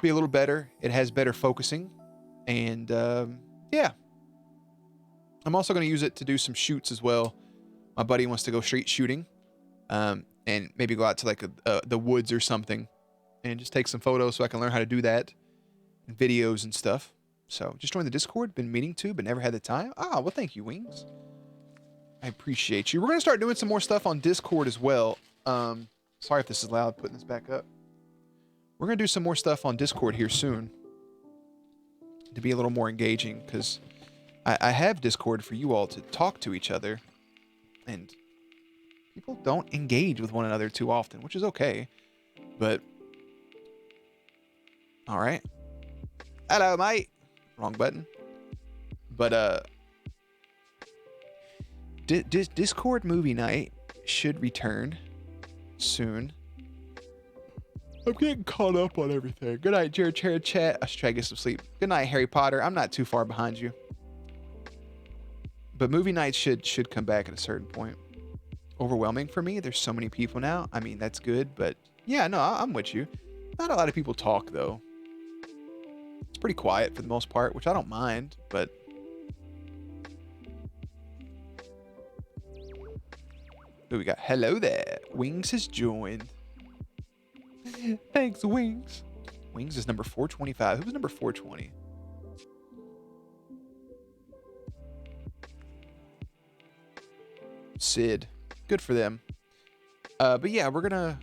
Be a little better. It has better focusing, and yeah. I'm also going to use it to do some shoots as well. My buddy wants to go street shooting, and maybe go out to like the woods or something, and just take some photos so I can learn how to do that, and videos and stuff. So just join the Discord. Been meaning to, but never had the time. Ah, well, thank you, Wings. I appreciate you. We're going to start doing some more stuff on Discord as well. Sorry if this is loud, putting this back up. We're going to do some more stuff on Discord here soon to be a little more engaging, because I have Discord for you all to talk to each other, and people don't engage with one another too often, which is okay. But all right. Hello, mate. Wrong button. But Discord movie night should return soon. I'm getting caught up on everything. Good night, Jared Chat. I should try to get some sleep. Good night, Harry Potter. I'm not too far behind you. But movie nights should come back at a certain point. Overwhelming for me. There's so many people now. I mean, that's good, but yeah, no, I'm with you. Not a lot of people talk, though. It's pretty quiet for the most part, which I don't mind, but who we got? Hello there. Wings has joined. Thanks, Wings. Wings is number 425. Who was number 420? Sid. Good for them. But yeah, we're gonna.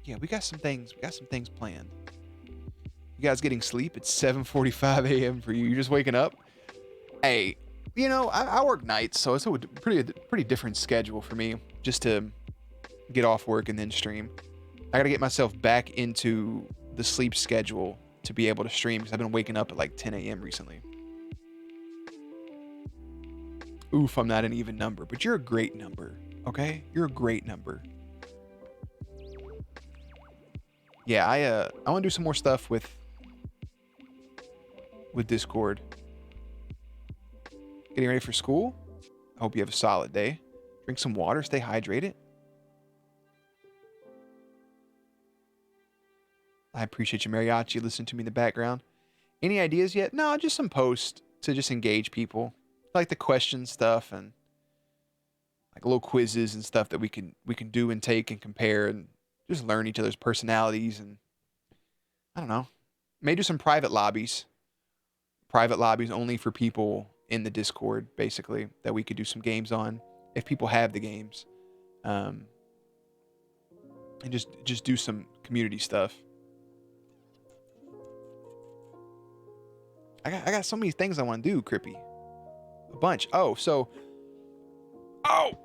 Yeah, we got some things. We got some things planned. You guys getting sleep? It's 7:45 a.m. for you. You're just waking up. Hey, you know I work nights, so it's a pretty different schedule for me. Just to get off work and then stream. I gotta get myself back into the sleep schedule to be able to stream, because I've been waking up at like 10 a.m. recently. Oof, I'm not an even number, but you're a great number, okay? You're a great number. Yeah, I want to do some more stuff with Discord. Getting ready for school? I hope you have a solid day. Drink some water, stay hydrated. I appreciate you, Mariachi, listening to me in the background. Any ideas yet? No, just some posts to just engage people. Like the question stuff, and like little quizzes and stuff that we can do and take and compare and just learn each other's personalities. And I don't know, maybe do some private lobbies only for people in the Discord, basically, that we could do some games on if people have the games. and just do some community stuff. I got so many things I want to do, Crippy. A bunch. Oh,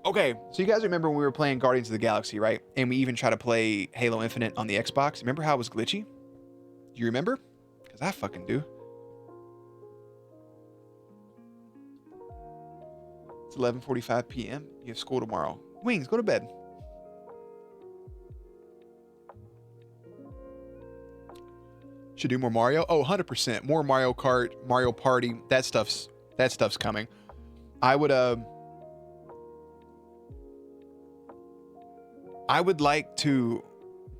okay. So you guys remember when we were playing Guardians of the Galaxy, right? And we even tried to play Halo Infinite on the Xbox. Remember how it was glitchy? Do you remember? Because I fucking do. It's 11:45 p.m. You have school tomorrow. Wings, go to bed. Should do more Mario. Oh, 100%. More Mario Kart, Mario Party. That stuff's coming. I would like to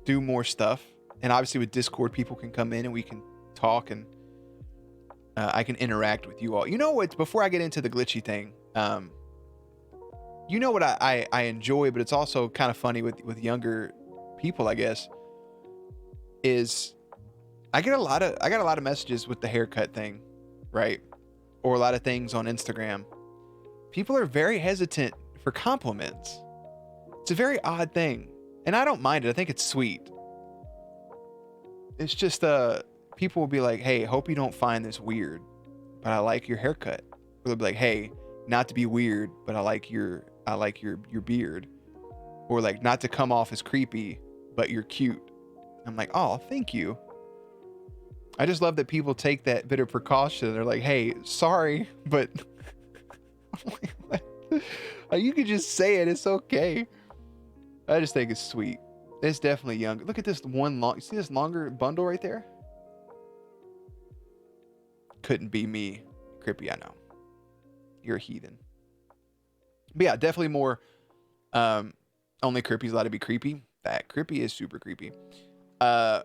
do more stuff, and obviously with Discord, people can come in and we can talk, and I can interact with you all. You know what? Before I get into the glitchy thing, you know what I enjoy, but it's also kind of funny with younger people, I guess, is I got a lot of messages with the haircut thing, right? Or a lot of things on Instagram. People are very hesitant for compliments. It's a very odd thing, and I don't mind it. I think it's sweet. It's just people will be like, "Hey, hope you don't find this weird, but I like your haircut." Or they'll be like, "Hey, not to be weird, but I like your beard." Or like, "Not to come off as creepy, but you're cute." I'm like, "Oh, thank you." I just love that people take that bit of precaution. They're like, "Hey, sorry, but you could just say it. It's okay." I just think it's sweet. It's definitely younger. Look at this one you see this longer bundle right there? Couldn't be me. Crippy, I know. You're a heathen. But yeah, definitely more. Only Crippy's allowed to be creepy. That Crippy is super creepy. Crippy,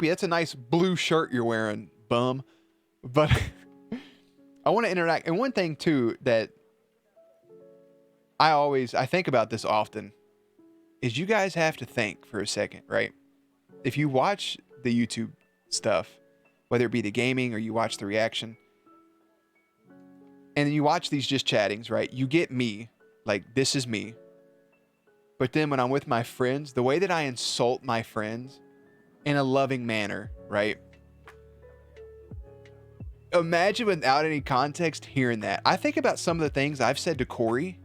that's a nice blue shirt you're wearing, bum. But I want to interact. And one thing too that I think about this often is you guys have to think for a second, right? If you watch the YouTube stuff, whether it be the gaming or you watch the reaction, and then you watch these just chattings, right? You get me, like this is me. But then when I'm with my friends, the way that I insult my friends in a loving manner, right? Imagine without any context hearing that. I think about some of the things I've said to Corey,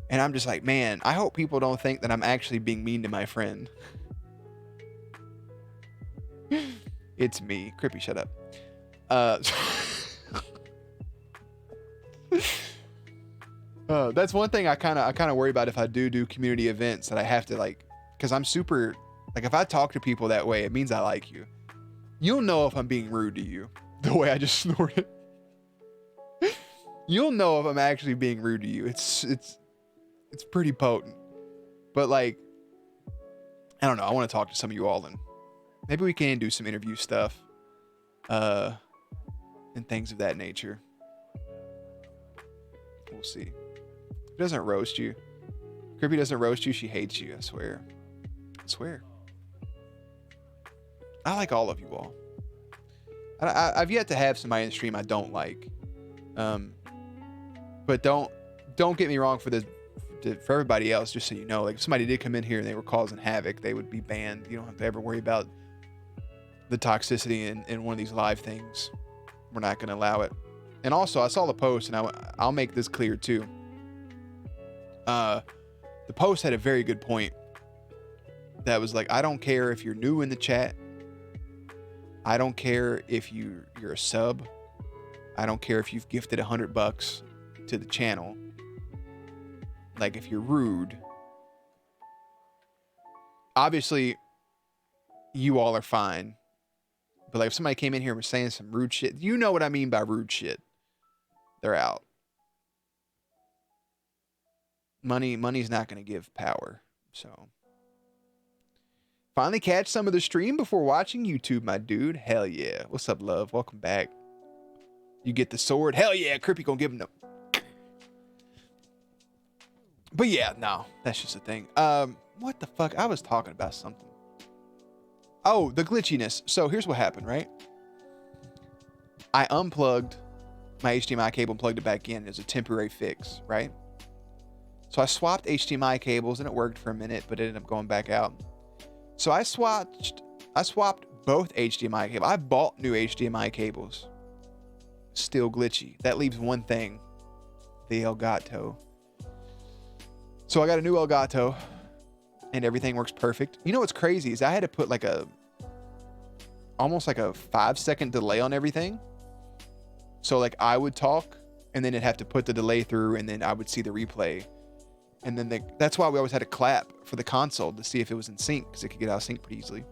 and I'm just like, man, I hope people don't think that I'm actually being mean to my friend. It's me. Crippy, shut up. That's one thing I kind of worry about if I do community events, that I have to like, because I'm super, like if I talk to people that way, it means I like you. You'll know if I'm being rude to you, the way I just snorted. You'll know if I'm actually being rude to you. It's pretty potent. But like, I don't know. I want to talk to some of you all, and maybe we can do some interview stuff, and things of that nature. We'll see. It doesn't roast you. Crippy doesn't roast you. She hates you. I swear. I swear. I like all of you all. I've yet to have somebody in the stream I don't like. But don't get me wrong for everybody else, just so you know, like if somebody did come in here and they were causing havoc, they would be banned. You don't have to ever worry about the toxicity in one of these live things. We're not going to allow it. And also, I saw the post, and I'll make this clear too. The post had a very good point. That was like, I don't care if you're new in the chat. I don't care if you're a sub. I don't care if you've gifted $100 to the channel. Like, if you're rude, obviously you all are fine. But like, if somebody came in here and was saying some rude shit, you know what I mean by rude shit. They're out. Money's not going to give power. So finally catch some of the stream before watching YouTube, my dude. Hell yeah. What's up, love? Welcome back. You get the sword. Hell yeah. Crippy gonna give him the... But yeah, no, that's just a thing. What the fuck? I was talking about something. Oh, the glitchiness. So here's what happened, right? I unplugged my HDMI cable and plugged it back in as a temporary fix, right? So I swapped HDMI cables and it worked for a minute, but it ended up going back out. So I swapped both HDMI cables. I bought new HDMI cables. Still glitchy. That leaves one thing, the Elgato. So I got a new Elgato and everything works perfect. You know what's crazy is I had to put like almost like a 5-second delay on everything. So like I would talk and then it'd have to put the delay through and then I would see the replay. And then that's why we always had to clap for the console to see if it was in sync, because it could get out of sync pretty easily.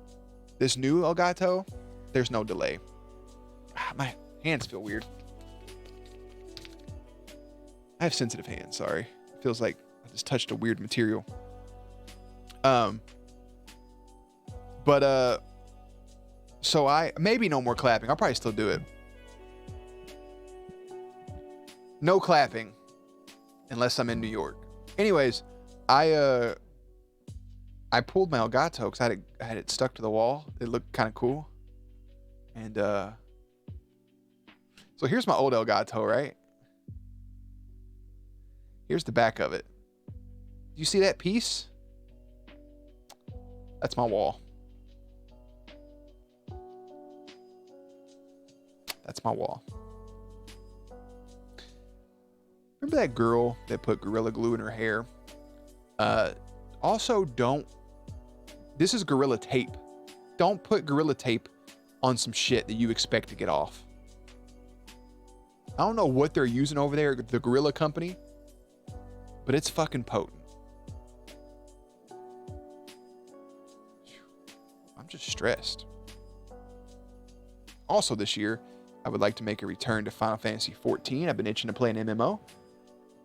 This new Elgato, there's no delay. My hands feel weird. I have sensitive hands, sorry. It feels like I just touched a weird material. So maybe no more clapping. I'll probably still do it. No clapping unless I'm in New York. Anyways, I pulled my Elgato because I had it stuck to the wall. It looked kind of cool. And so here's my old Elgato, right? Here's the back of it. You see that piece? That's my wall. That's my wall. Remember that girl that put Gorilla Glue in her hair? Also, this is Gorilla Tape. Don't put Gorilla Tape on some shit that you expect to get off. I don't know what they're using over there, the Gorilla Company, but it's fucking potent. I'm just stressed. Also this year, I would like to make a return to Final Fantasy XIV. I've been itching to play an MMO.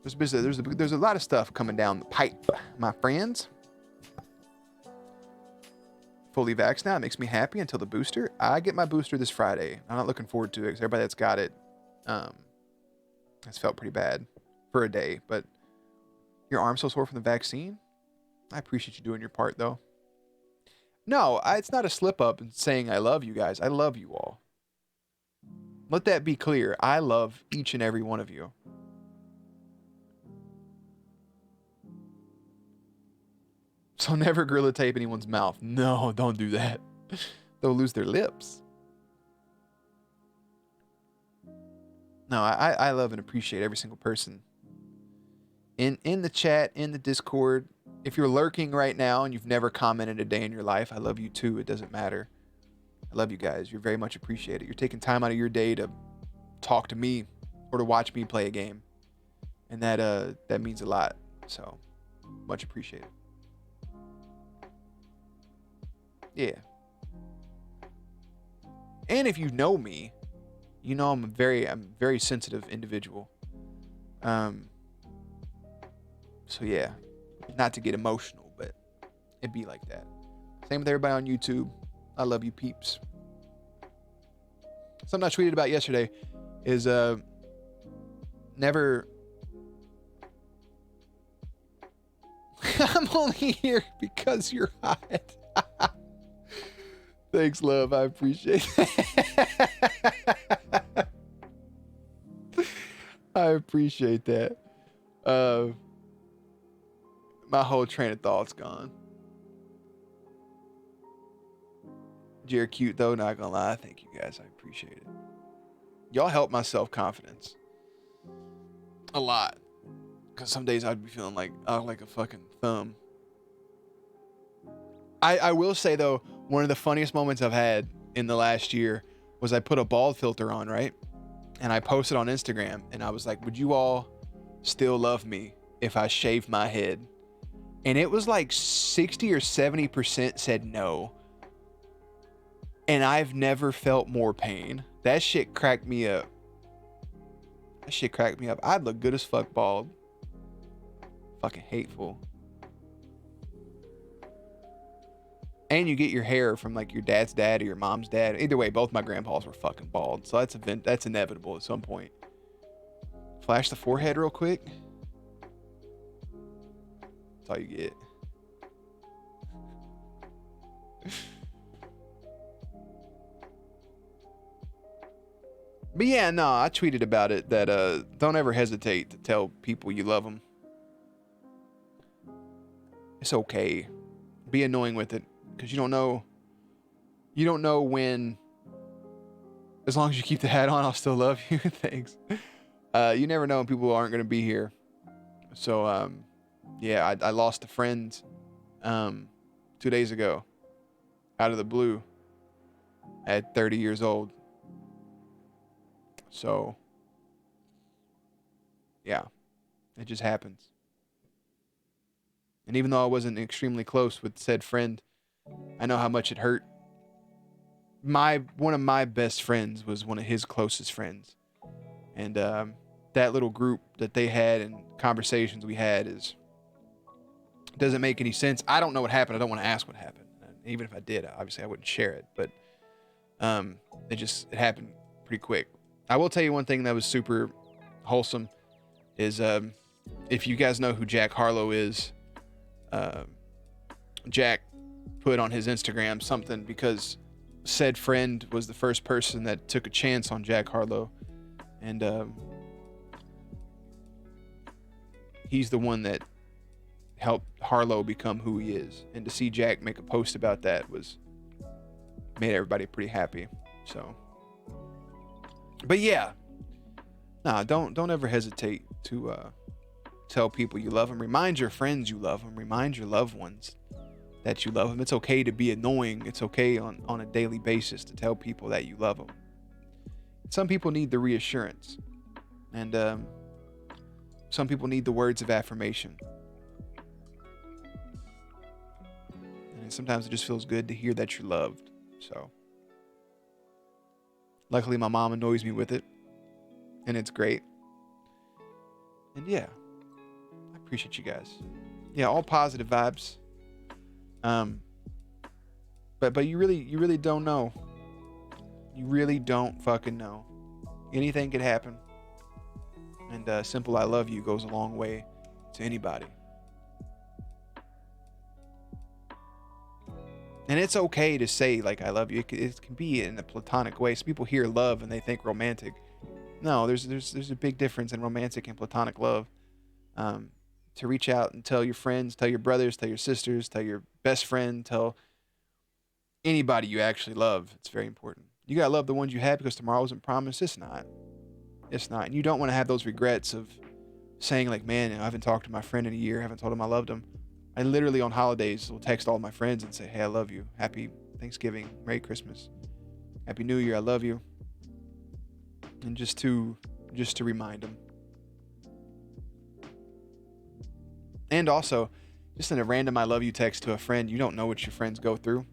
There's a lot of stuff coming down the pipe, my friends. Fully vaxxed now. It makes me happy until the booster. I get my booster this Friday. I'm not looking forward to it because everybody that's got it has felt pretty bad for a day. But your arm's so sore from the vaccine? I appreciate you doing your part, though. No, it's not a slip up in saying I love you guys. I love you all. Let that be clear. I love each and every one of you. So never Gorilla Tape anyone's mouth. No, don't do that. They'll lose their lips. No, I love and appreciate every single person. In the chat, in the Discord. If you're lurking right now and you've never commented a day in your life, I love you too. It doesn't matter. I love you guys. You're very much appreciated. You're taking time out of your day to talk to me or to watch me play a game. And that means a lot. So, much appreciated. Yeah. And if you know me, you know I'm a very sensitive individual. So yeah, not to get emotional, but it'd be like that. Same with everybody on YouTube. I love you peeps. Something I tweeted about yesterday is never I'm only here because you're hot. Thanks, love. I appreciate that. I appreciate that. My whole train of thought's gone. You're cute, though. Not gonna lie. Thank you, guys. I appreciate it. Y'all help my self-confidence a lot. Because some days I'd be feeling like a fucking thumb. I will say, though, one of the funniest moments I've had in the last year was I put a bald filter on, right? And I posted on Instagram, and I was like, would you all still love me if I shaved my head? And it was like 60 or 70% said no. And I've never felt more pain. That shit cracked me up. I'd look good as fuck bald. Fucking hateful. And you get your hair from like your dad's dad or your mom's dad. Either way, both my grandpas were fucking bald. So that's inevitable at some point. Flash the forehead real quick. That's all you get. But yeah, no, I tweeted about it that don't ever hesitate to tell people you love them. It's okay. Be annoying with it, because you don't know. You don't know when. As long as you keep the hat on, I'll still love you. Thanks. You never know when people aren't going to be here. So, yeah, I lost a friend 2 days ago out of the blue at 30 years old. So, yeah, it just happens. And even though I wasn't extremely close with said friend, I know how much it hurt. One of my best friends was one of his closest friends. And that little group that they had and conversations we had doesn't make any sense. I don't know what happened. I don't want to ask what happened. And even if I did, obviously I wouldn't share it. But it happened pretty quick. I will tell you one thing that was super wholesome is if you guys know who Jack Harlow is, Jack put on his Instagram something because said friend was the first person that took a chance on Jack Harlow. And he's the one that helped Harlow become who he is. And to see Jack make a post about that made everybody pretty happy. So, but yeah, don't ever hesitate to tell people you love them. Remind your friends you love them. Remind your loved ones that you love them. It's okay to be annoying. It's okay on a daily basis to tell people that you love them. Some people need the reassurance, and some people need the words of affirmation. And sometimes it just feels good to hear that you're loved. So, luckily my mom annoys me with it, and it's great. And yeah, I appreciate you guys. Yeah, all positive vibes. But you really don't know. You really don't fucking know. Anything could happen. And simple I love you goes a long way to anybody. And it's okay to say, like, I love you. It can be in a platonic way. So people hear love and they think romantic. No, there's a big difference in romantic and platonic love. To reach out and tell your friends, tell your brothers, tell your sisters, tell your best friend, tell anybody you actually love. It's very important. You gotta love the ones you have, because tomorrow isn't promised. It's not. It's not. And you don't want to have those regrets of saying, like, man, I haven't talked to my friend in a year. I haven't told him I loved him. I literally on holidays will text all my friends and say, hey, I love you. Happy Thanksgiving. Merry Christmas. Happy New Year. I love you. And just to remind them. And also, just in a random I love you text to a friend, you don't know what your friends go through.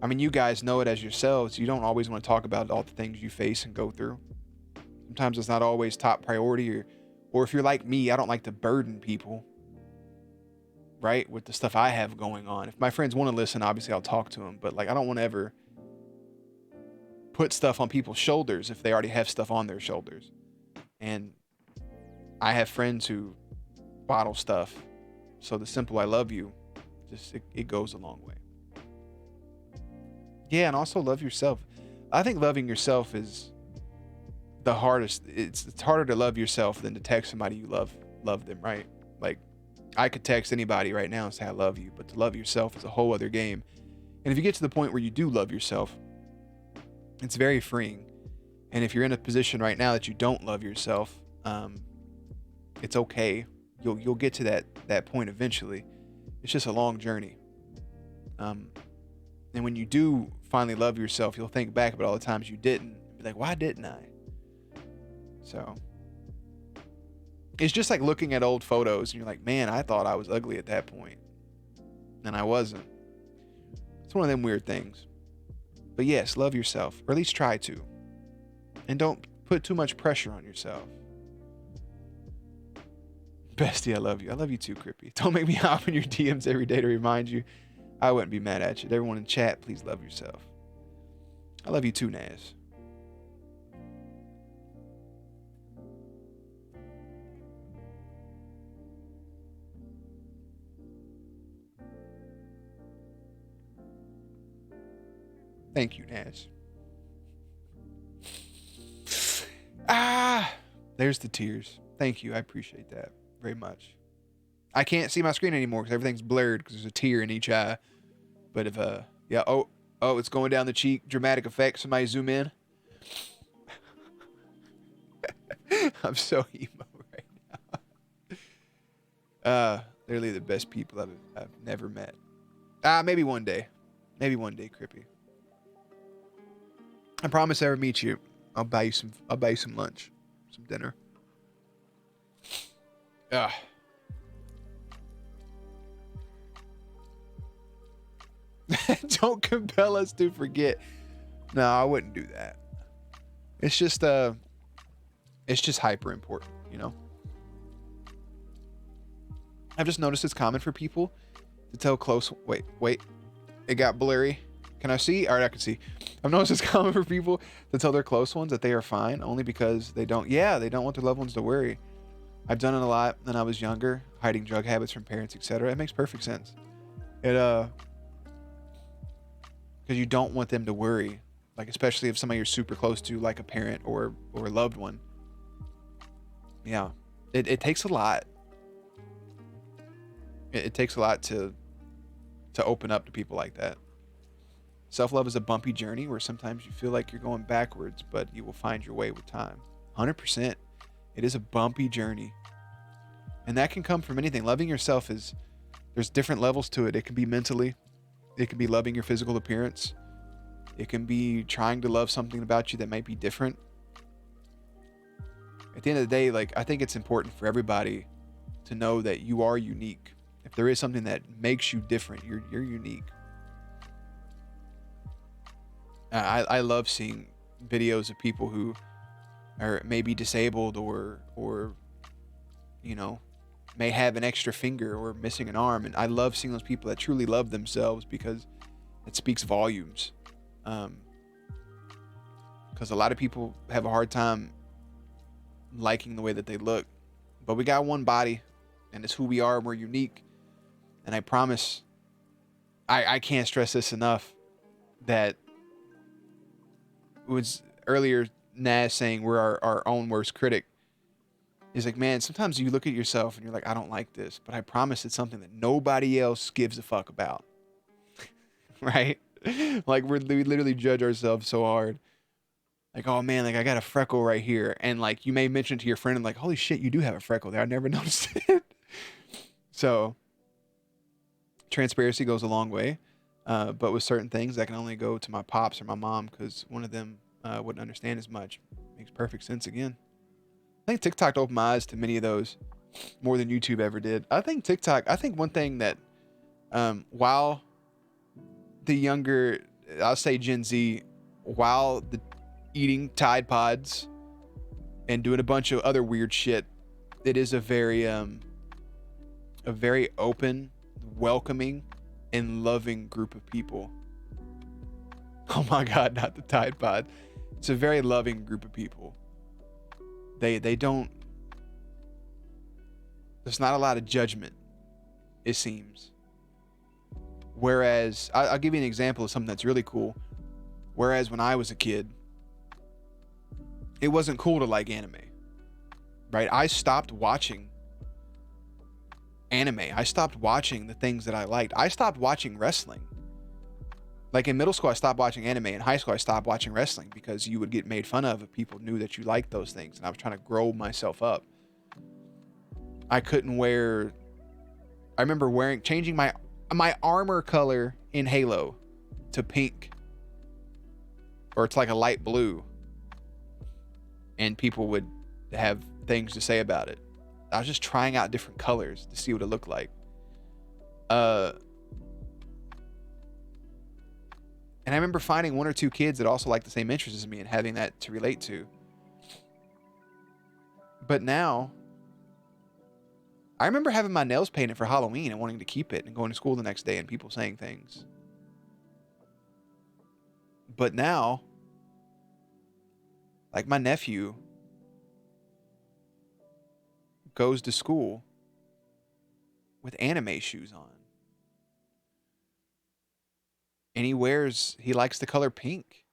I mean, you guys know it as yourselves. You don't always want to talk about all the things you face and go through. Sometimes it's not always top priority, or if you're like me, I don't like to burden people, right, with the stuff I have going on. If my friends want to listen, obviously I'll talk to them, but like I don't want to ever put stuff on people's shoulders if they already have stuff on their shoulders. And I have friends who bottle stuff, so the simple I love you, it goes a long way. Yeah, and also love yourself. I think loving yourself is the hardest. It's harder to love yourself than to text somebody you love them, right? Like, I could text anybody right now and say I love you, but to love yourself is a whole other game. And if you get to the point where you do love yourself, it's very freeing. And if you're in a position right now that you don't love yourself, it's okay. You'll get to that point eventually. It's just a long journey. And when you do finally love yourself, you'll think back about all the times you didn't. Be like, why didn't I? So it's just like looking at old photos and you're like, man, I thought I was ugly at that point. And I wasn't. It's one of them weird things. But yes, love yourself, or at least try to. And don't put too much pressure on yourself. Bestie, I love you. I love you too, Crippy. Don't make me hop in your DMs every day to remind you. I wouldn't be mad at you. Everyone in chat, please love yourself. I love you too, Naz. Thank you, Naz. There's the tears. Thank you. I appreciate that very much. I can't see my screen anymore because everything's blurred because there's a tear in each eye. But if, yeah, oh, it's going down the cheek. Dramatic effect. Somebody zoom in. I'm so emo right now. Literally the best people I've never met. Maybe one day. Maybe one day, Crippy. I promise I ever meet you, I'll buy you some lunch, some dinner. Don't compel us to forget. No, I wouldn't do that. It's just hyper important, you know? I've just noticed it's common for people to tell close... Wait. It got blurry. Can I see? All right, I can see. I've noticed it's common for people to tell their close ones that they are fine only because they don't want their loved ones to worry. I've done it a lot when I was younger, hiding drug habits from parents, etc. It makes perfect sense. Because you don't want them to worry, like especially if somebody you're super close to, like a parent or a loved one. Yeah, it takes a lot. It takes a lot to open up to people like that. Self-love is a bumpy journey where sometimes you feel like you're going backwards, but you will find your way with time. 100%. It is a bumpy journey. And that can come from anything. Loving yourself there's different levels to it. It can be mentally. It can be loving your physical appearance. It can be trying to love something about you that might be different. At the end of the day, like, I think it's important for everybody to know that you are unique. If there is something that makes you different, you're unique. I love seeing videos of people who are maybe disabled or you know, may have an extra finger or missing an arm, and I love seeing those people that truly love themselves because it speaks volumes. Because a lot of people have a hard time liking the way that they look, but we got one body, and it's who we are, and we're unique. And I promise, I can't stress this enough, that was earlier Naz saying we're our own worst critic. Is like, man, sometimes you look at yourself and you're like, I don't like this, but I promise it's something that nobody else gives a fuck about. Right? Like we literally judge ourselves so hard. Like, oh man, like I got a freckle right here. And like you may mention to your friend and like, holy shit, you do have a freckle there. I never noticed it. So transparency goes a long way. But with certain things, I can only go to my pops or my mom because one of them wouldn't understand as much. Makes perfect sense again. I think TikTok opened my eyes to many of those more than YouTube ever did. I think one thing that while the younger, I'll say Gen Z, while the eating Tide Pods and doing a bunch of other weird shit, it is a very open, welcoming, and loving group of people. Oh my God, not the Tide Pod. It's a very loving group of people. They don't, there's not a lot of judgment, it seems. Whereas, I'll give you an example of something that's really cool. Whereas when I was a kid, it wasn't cool to like anime, right? I stopped watching anime. I stopped watching the things that I liked. I stopped watching wrestling. Like in middle school, I stopped watching anime. In high school, I stopped watching wrestling because you would get made fun of if people knew that you liked those things. And I was trying to grow myself up. I couldn't wear... I remember changing my armor color in Halo to pink. Or it's like a light blue. And people would have things to say about it. I was just trying out different colors to see what it looked like. And I remember finding one or two kids that also liked the same interests as me and having that to relate to. But now, I remember having my nails painted for Halloween and wanting to keep it and going to school the next day and people saying things. But now, like my nephew goes to school with anime shoes on. And he likes the color pink.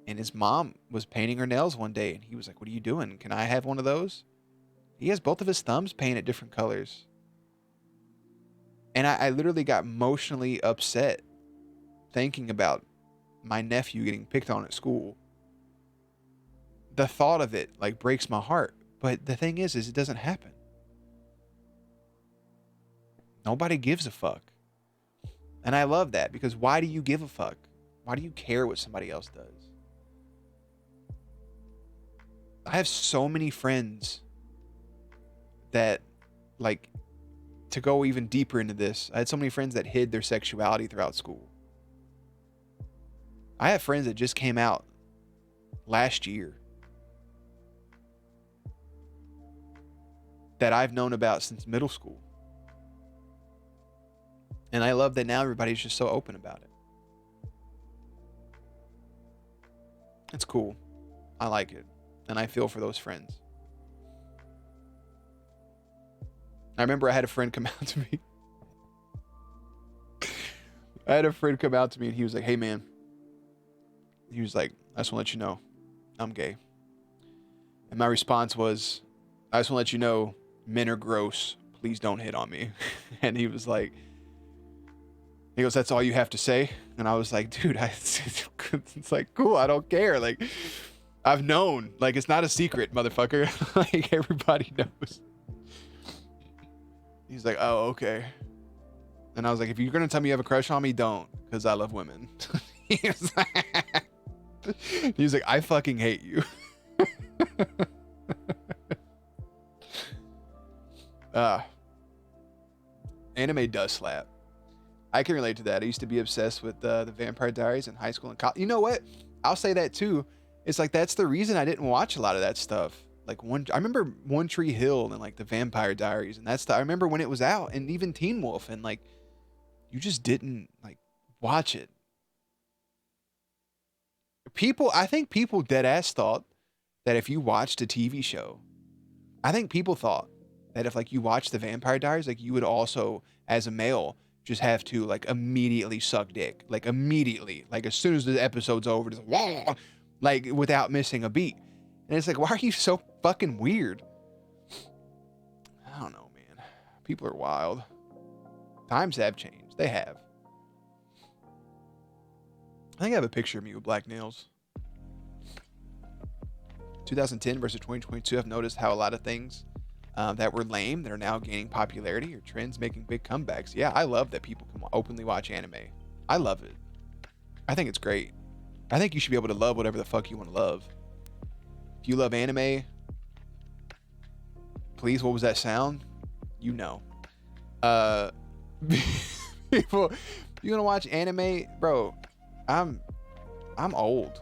And his mom was painting her nails one day and he was like, what are you doing? Can I have one of those? He has both of his thumbs painted different colors. And I literally got emotionally upset thinking about my nephew getting picked on at school. The thought of it like breaks my heart. But the thing is it doesn't happen. Nobody gives a fuck. And I love that, because why do you give a fuck? Why do you care what somebody else does? I have so many friends that, like, to go even deeper into this, I had so many friends that hid their sexuality throughout school. I have friends that just came out last year that I've known about since middle school. And I love that now everybody's just so open about it. It's cool. I like it. And I feel for those friends. I remember I had a friend come out to me. And he was like, hey man. He was like, I just want to let you know I'm gay. And my response was, I just want to let you know men are gross. Please don't hit on me. And he goes, that's all you have to say? And I was like, dude, it's like, cool. I don't care. Like, I've known, like, it's not a secret, motherfucker. Like, everybody knows. He's like, oh, okay. And I was like, if you're going to tell me you have a crush on me, don't, because I love women. He was like, I fucking hate you. Anime does slap. I can relate to that. I used to be obsessed with the Vampire Diaries in high school and college. You know what? I'll say that too. It's like, that's the reason I didn't watch a lot of that stuff. Like, I remember One Tree Hill and like the Vampire Diaries, and I remember when it was out, and even Teen Wolf, and like, you just didn't like watch it. I think people dead ass thought that if you watched a TV show, I think people thought that if like you watched the Vampire Diaries, like you would also, as a male, just have to like immediately suck dick, like immediately, like as soon as the episode's over, just like without missing a beat. And it's like, why are you so fucking weird? I don't know, man. People are wild. Times have changed. They have. I think I have a picture of me with black nails. 2010 versus 2022, I've noticed how a lot of things that were lame that are now gaining popularity, or trends making big comebacks. Yeah, I love that people can openly watch anime. I love it. I think it's great. I think you should be able to love whatever the fuck you want to love. If you love anime, please, what was that sound? You know. People, you gonna watch anime? Bro, I'm old,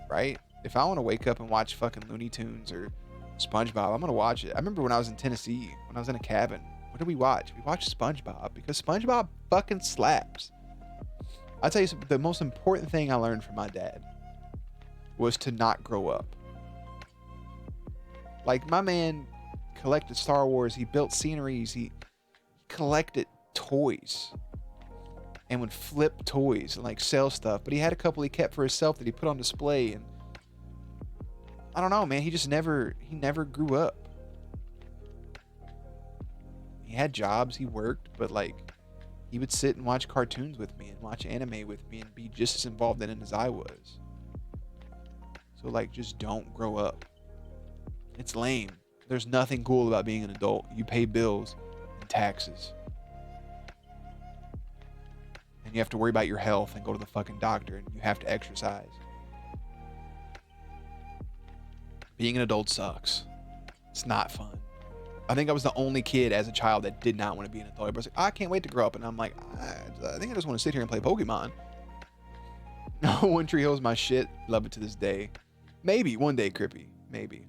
right? If I want to wake up and watch fucking Looney Tunes or SpongeBob, I'm gonna watch it. I remember when I was in Tennessee, when I was in a cabin, what did we watch? We watched SpongeBob, because SpongeBob fucking slaps. I'll tell you something, the most important thing I learned from my dad was to not grow up. Like, my man collected Star Wars, he built sceneries, he collected toys and would flip toys and like sell stuff, but he had a couple he kept for himself that he put on display. And I don't know, man, he never grew up. He had jobs, he worked, but like, he would sit and watch cartoons with me and watch anime with me and be just as involved in it as I was. So like, just don't grow up. It's lame. There's nothing cool about being an adult. You pay bills and taxes. And you have to worry about your health and go to the fucking doctor, and you have to exercise. Being an adult sucks. It's not fun. I think I was the only kid as a child that did not want to be an adult. I was like, I can't wait to grow up. And I'm like, I think I just want to sit here and play Pokemon. One Tree Hill is my shit. Love it to this day. Maybe one day, Crippy. Maybe.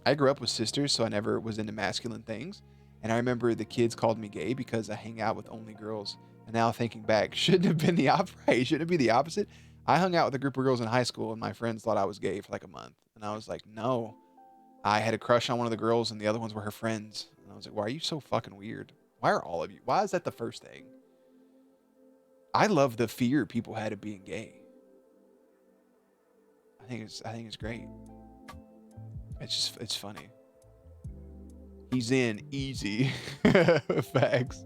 I grew up with sisters, so I never was into masculine things. And I remember the kids called me gay because I hang out with only girls. And now thinking back, shouldn't have been the opposite. Shouldn't it be the opposite? I hung out with a group of girls in high school, and my friends thought I was gay for like a month. And I was like, no. I had a crush on one of the girls, and the other ones were her friends. And I was like, why are you so fucking weird? Why are all of you? Why is that the first thing? I love the fear people had of being gay. I think it's great. It's funny. He's in easy. Facts.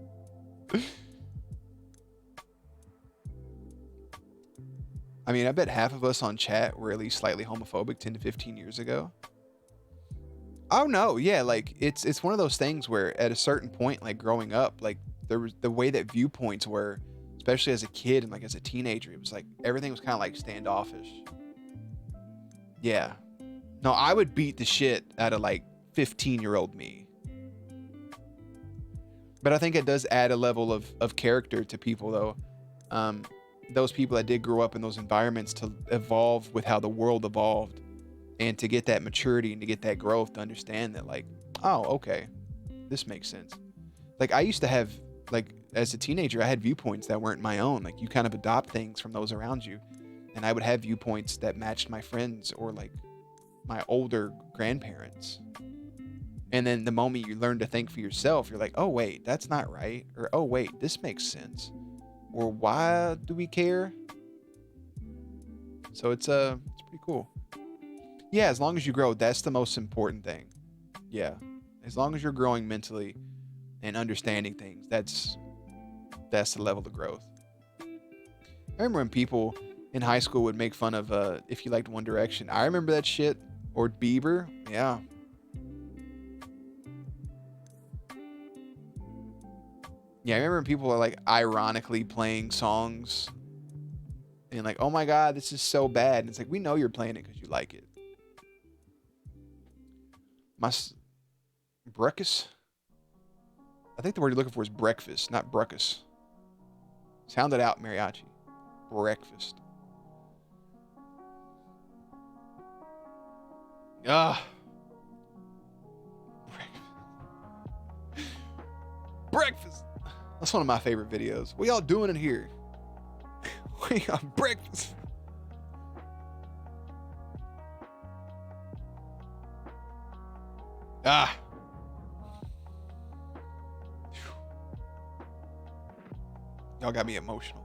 I mean, I bet half of us on chat were at least slightly homophobic 10 to 15 years ago. Oh no, yeah, like it's one of those things where at a certain point, like growing up, like there was the way that viewpoints were, especially as a kid and like as a teenager, it was like everything was kind of like standoffish. Yeah. No, I would beat the shit out of like 15-year-old me. But I think it does add a level of character to people though. Those people that did grow up in those environments to evolve with how the world evolved. And to get that maturity and to get that growth to understand that like, oh, okay, this makes sense. Like I used to have, like as a teenager, I had viewpoints that weren't my own. Like you kind of adopt things from those around you. And I would have viewpoints that matched my friends or like my older grandparents. And then the moment you learn to think for yourself, you're like, oh wait, that's not right. Or oh wait, this makes sense. Or why do we care? So it's pretty cool. Yeah, as long as you grow, that's the most important thing. Yeah. As long as you're growing mentally and understanding things, that's the level of growth. I remember when people in high school would make fun of if you liked One Direction. I remember that shit. Or Bieber. Yeah. Yeah, I remember when people are like ironically playing songs and like, oh my God, this is so bad. And it's like, we know you're playing it because you like it. Breakfast? I think the word you're looking for is breakfast, not bruckus. Sound it out, mariachi. Breakfast. Ah. Breakfast. That's one of my favorite videos. What y'all doing in here? We got breakfast. Ah. Y'all got me emotional.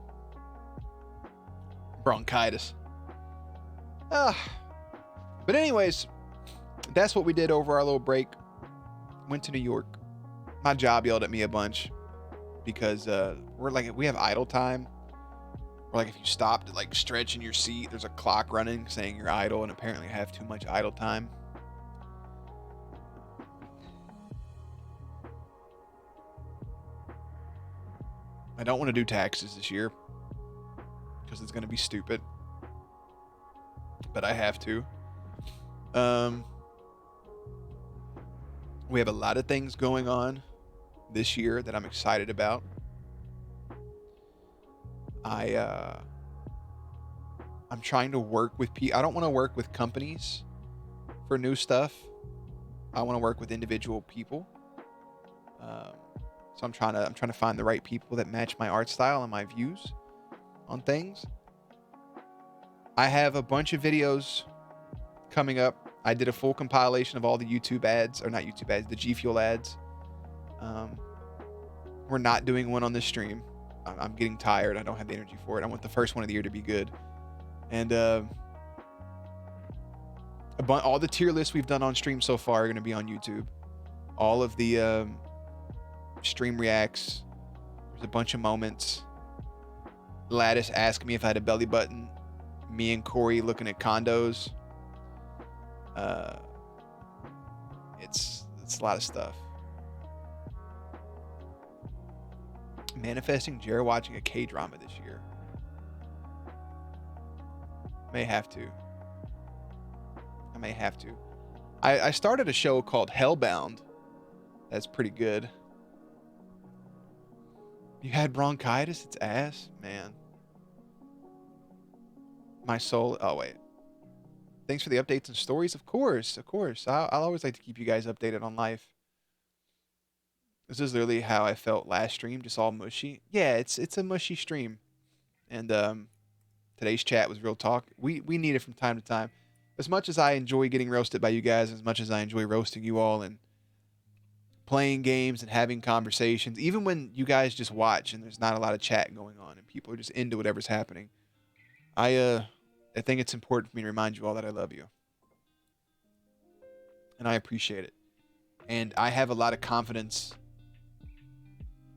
Bronchitis. Ah. But anyways, that's what we did over our little break. Went to New York. My job yelled at me a bunch because we have idle time. Or like if you stop to like stretch in your seat, there's a clock running saying you're idle, and apparently I have too much idle time. I don't want to do taxes this year because it's going to be stupid, but I have to. We have a lot of things going on this year that I'm excited about. I'm trying to work with people. I don't want to work with companies for new stuff. I want to work with individual people. So I'm trying to find the right people that match my art style and my views on things. I have a bunch of videos coming up. I did a full compilation of all the YouTube ads, or not YouTube ads, the G Fuel ads. We're not doing one on this stream. I'm getting tired. I don't have the energy for it. I want the first one of the year to be good. And all the tier lists we've done on stream so far are going to be on YouTube. All of the stream reacts. There's a bunch of moments. Lattice asked me if I had a belly button. Me and Corey looking at condos. It's a lot of stuff. Manifesting Jared watching a K-drama this year. May have to. I may have to. I started a show called Hellbound. That's pretty good. You had bronchitis? It's ass? Man. My soul. Oh, wait. Thanks for the updates and stories. Of course. Of course. I'll always like to keep you guys updated on life. This is literally how I felt last stream. Just all mushy. Yeah, it's a mushy stream. And today's chat was real talk. We need it from time to time. As much as I enjoy getting roasted by you guys, as much as I enjoy roasting you all and playing games and having conversations, even when you guys just watch and there's not a lot of chat going on and people are just into whatever's happening, I think it's important for me to remind you all that I love you. And I appreciate it. And I have a lot of confidence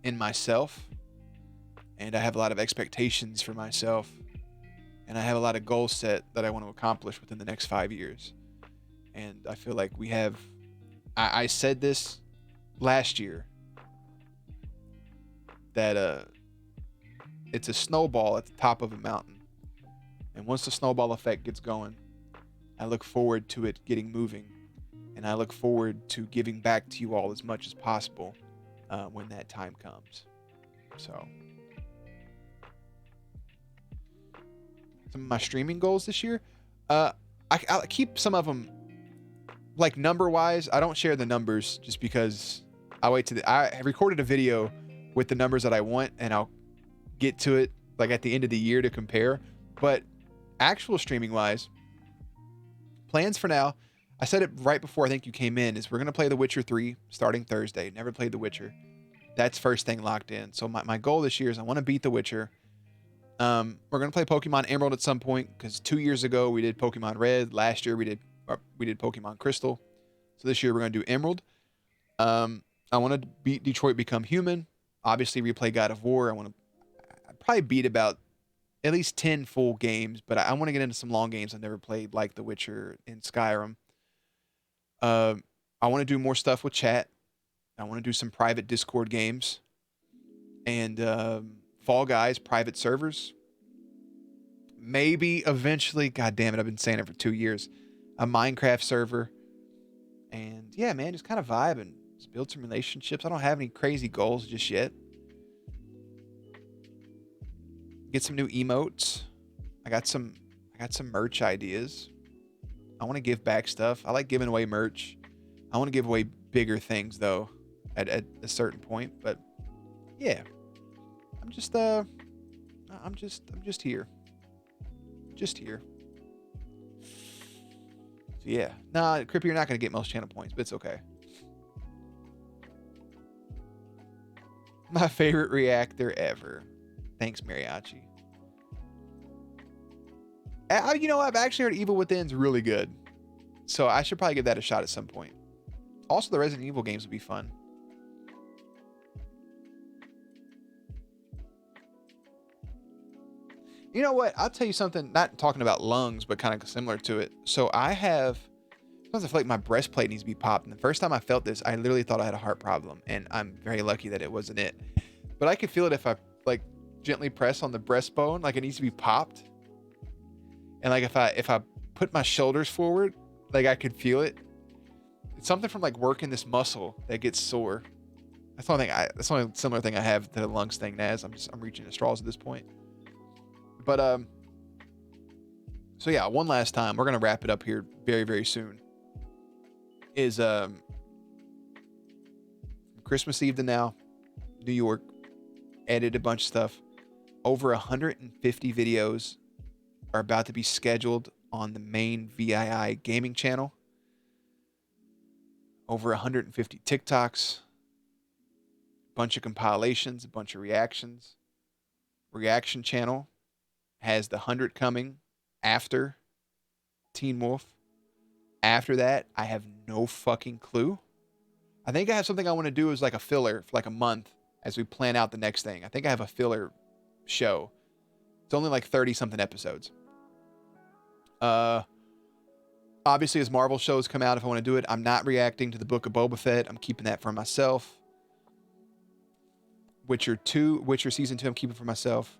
in myself, and I have a lot of expectations for myself, and I have a lot of goals set that I want to accomplish within the next 5 years. And I feel like we have, I said this last year, that it's a snowball at the top of a mountain. And once the snowball effect gets going, I look forward to it getting moving. And I look forward to giving back to you all as much as possible when that time comes. So, some of my streaming goals this year, I'll keep some of them, like, number-wise. I don't share the numbers just because I wait to I recorded a video with the numbers that I want, and I'll get to it like at the end of the year to compare. But actual streaming wise, plans for now, I said it right before I think you came in, is we're going to play The Witcher 3 starting Thursday. Never played The Witcher. That's first thing locked in. So my goal this year is I want to beat The Witcher. We're going to play Pokemon Emerald at some point, because 2 years ago we did Pokemon Red. Last year we did Pokemon Crystal. So this year we're going to do Emerald. I want to beat Detroit Become Human. Obviously replay God of War. I'd probably beat about at least 10 full games, but I want to get into some long games I've never played, like The Witcher and Skyrim. I want to do more stuff with chat. I want to do some private Discord games. And Fall Guys, private servers. Maybe eventually, god damn it, I've been saying it for 2 years, a Minecraft server. And yeah, man, just kind of vibe and just build some relationships. I don't have any crazy goals just yet. Get some new emotes. I got some merch ideas. I want to give back stuff. I like giving away merch. I want to give away bigger things though at a certain point. But yeah, I'm just here. Just here. So yeah. Nah, Crippy, you're not gonna get most channel points, but it's okay. My favorite reactor ever. Thanks, Mariachi. You know, I've actually heard Evil Within's really good, so I should probably give that a shot at some point. Also, the Resident Evil games would be fun. You know what? I'll tell you something, not talking about lungs, but kind of similar to it. So sometimes I feel like my breastplate needs to be popped. And the first time I felt this, I literally thought I had a heart problem. And I'm very lucky that it wasn't it. But I could feel it if I like gently press on the breastbone, like it needs to be popped. And like if I put my shoulders forward, like I could feel it. It's something from like working this muscle that gets sore. That's the only similar thing I have to the lungs thing, Naz. I'm reaching the straws at this point. But so yeah, one last time, we're gonna wrap it up here very, very soon. Is Christmas Eve to now, New York, edited a bunch of stuff. Over 150 videos are about to be scheduled on the main VII gaming channel. Over 150 TikToks, a bunch of compilations, a bunch of reactions. Reaction channel has the 100 coming after Teen Wolf. After that, I have no fucking clue. I think I have something I want to do as like a filler for like a month as we plan out the next thing. I think I have a filler show. It's only like 30 something episodes. Obviously as Marvel shows come out, if I want to do it, I'm not reacting to the Book of Boba Fett. I'm keeping that for myself. Witcher season 2, I'm keeping for myself.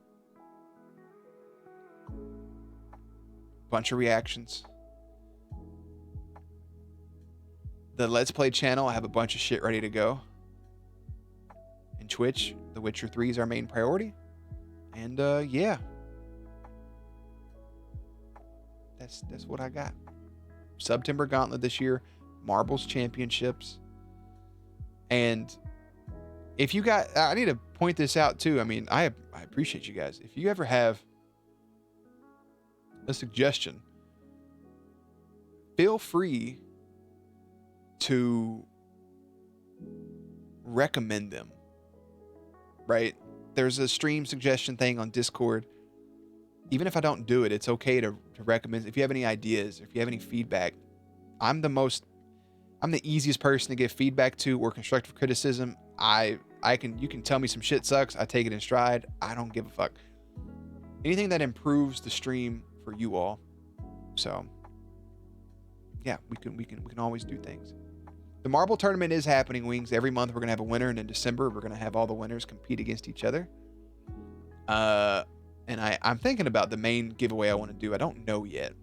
Bunch of reactions. The Let's Play channel, I have a bunch of shit ready to go. And Twitch, The Witcher 3 is our main priority. And yeah. That's what I got. September Gauntlet this year, Marbles Championships. And if you got, I need to point this out too. I mean, I appreciate you guys. If you ever have a suggestion, feel free to recommend them, right? There's a stream suggestion thing on Discord. Even if I don't do it, it's okay to recommend. If you have any ideas, if you have any feedback, I'm I'm the easiest person to give feedback to or constructive criticism. You can tell me some shit sucks. I take it in stride. I don't give a fuck. Anything that improves the stream for you all. So yeah, we can always do things. The marble tournament is happening, Wings. Every month we're gonna have a winner, and in December we're gonna have all the winners compete against each other. And I'm thinking about the main giveaway I want to do. I don't know yet.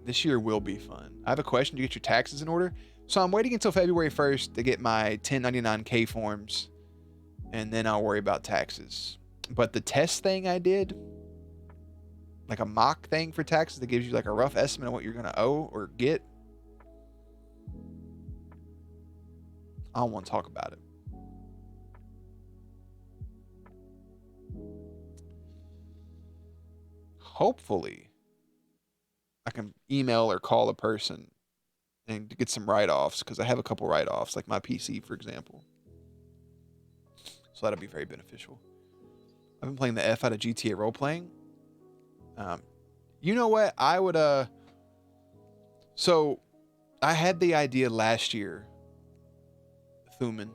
This year will be fun. I have a question. Do you get your taxes in order? So I'm waiting until February 1st to get my 1099K forms, and then I'll worry about taxes. But the test thing I did, like a mock thing for taxes that gives you like a rough estimate of what you're going to owe or get, I don't want to talk about it. Hopefully, I can email or call a person and get some write-offs, because I have a couple write-offs, like my PC, for example. So that'll be very beneficial. I've been playing the F out of GTA role-playing. You know what? I would, so I had the idea last year, Thuman.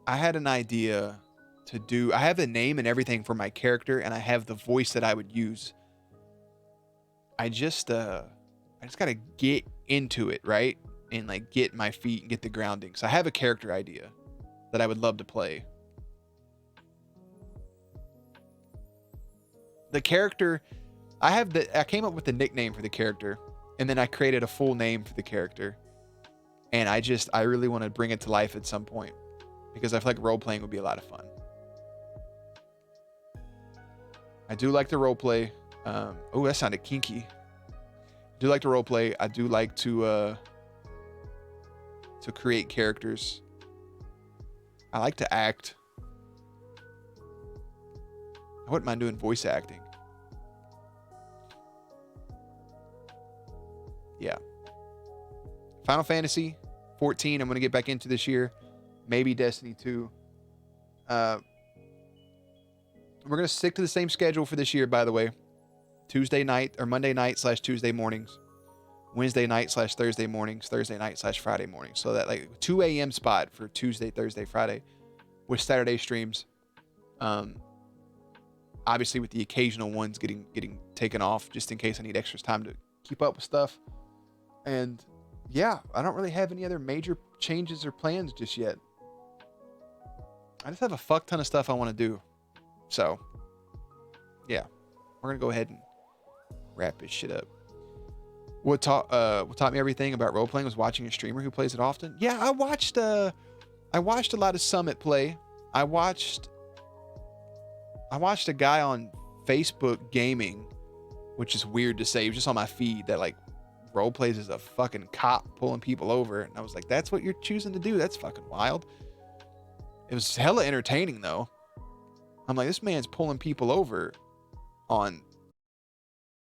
I had an idea to do, I have the name and everything for my character, and I have the voice that I would use. I just got to get into it, right? And like get my feet and get the grounding. So I have a character idea that I would love to play. The character, I came up with the nickname for the character, and then I created a full name for the character. And I really want to bring it to life at some point, because I feel like role playing would be a lot of fun. I do like to role play. Oh, that sounded kinky. I do like to role play. I do like to create characters. I like to act. I wouldn't mind doing voice acting. Yeah. Final Fantasy 14, I'm going to get back into this year. Maybe Destiny 2. We're going to stick to the same schedule for this year, by the way. Tuesday night or Monday night / Tuesday mornings. Wednesday night / Thursday mornings. Thursday night / Friday mornings. So that like 2 a.m. spot for Tuesday, Thursday, Friday with Saturday streams. Obviously with the occasional ones getting taken off just in case I need extra time to keep up with stuff. And yeah, I don't really have any other major changes or plans just yet. I just have a fuck ton of stuff I want to do. So, yeah, we're going to go ahead and wrap this shit up. What taught me everything about role-playing was watching a streamer who plays it often. Yeah, I watched a lot of Summit play. I watched a guy on Facebook gaming, which is weird to say. He was just on my feed that like role plays as a fucking cop pulling people over. And I was like, that's what you're choosing to do? That's fucking wild. It was hella entertaining though. I'm like, this man's pulling people over on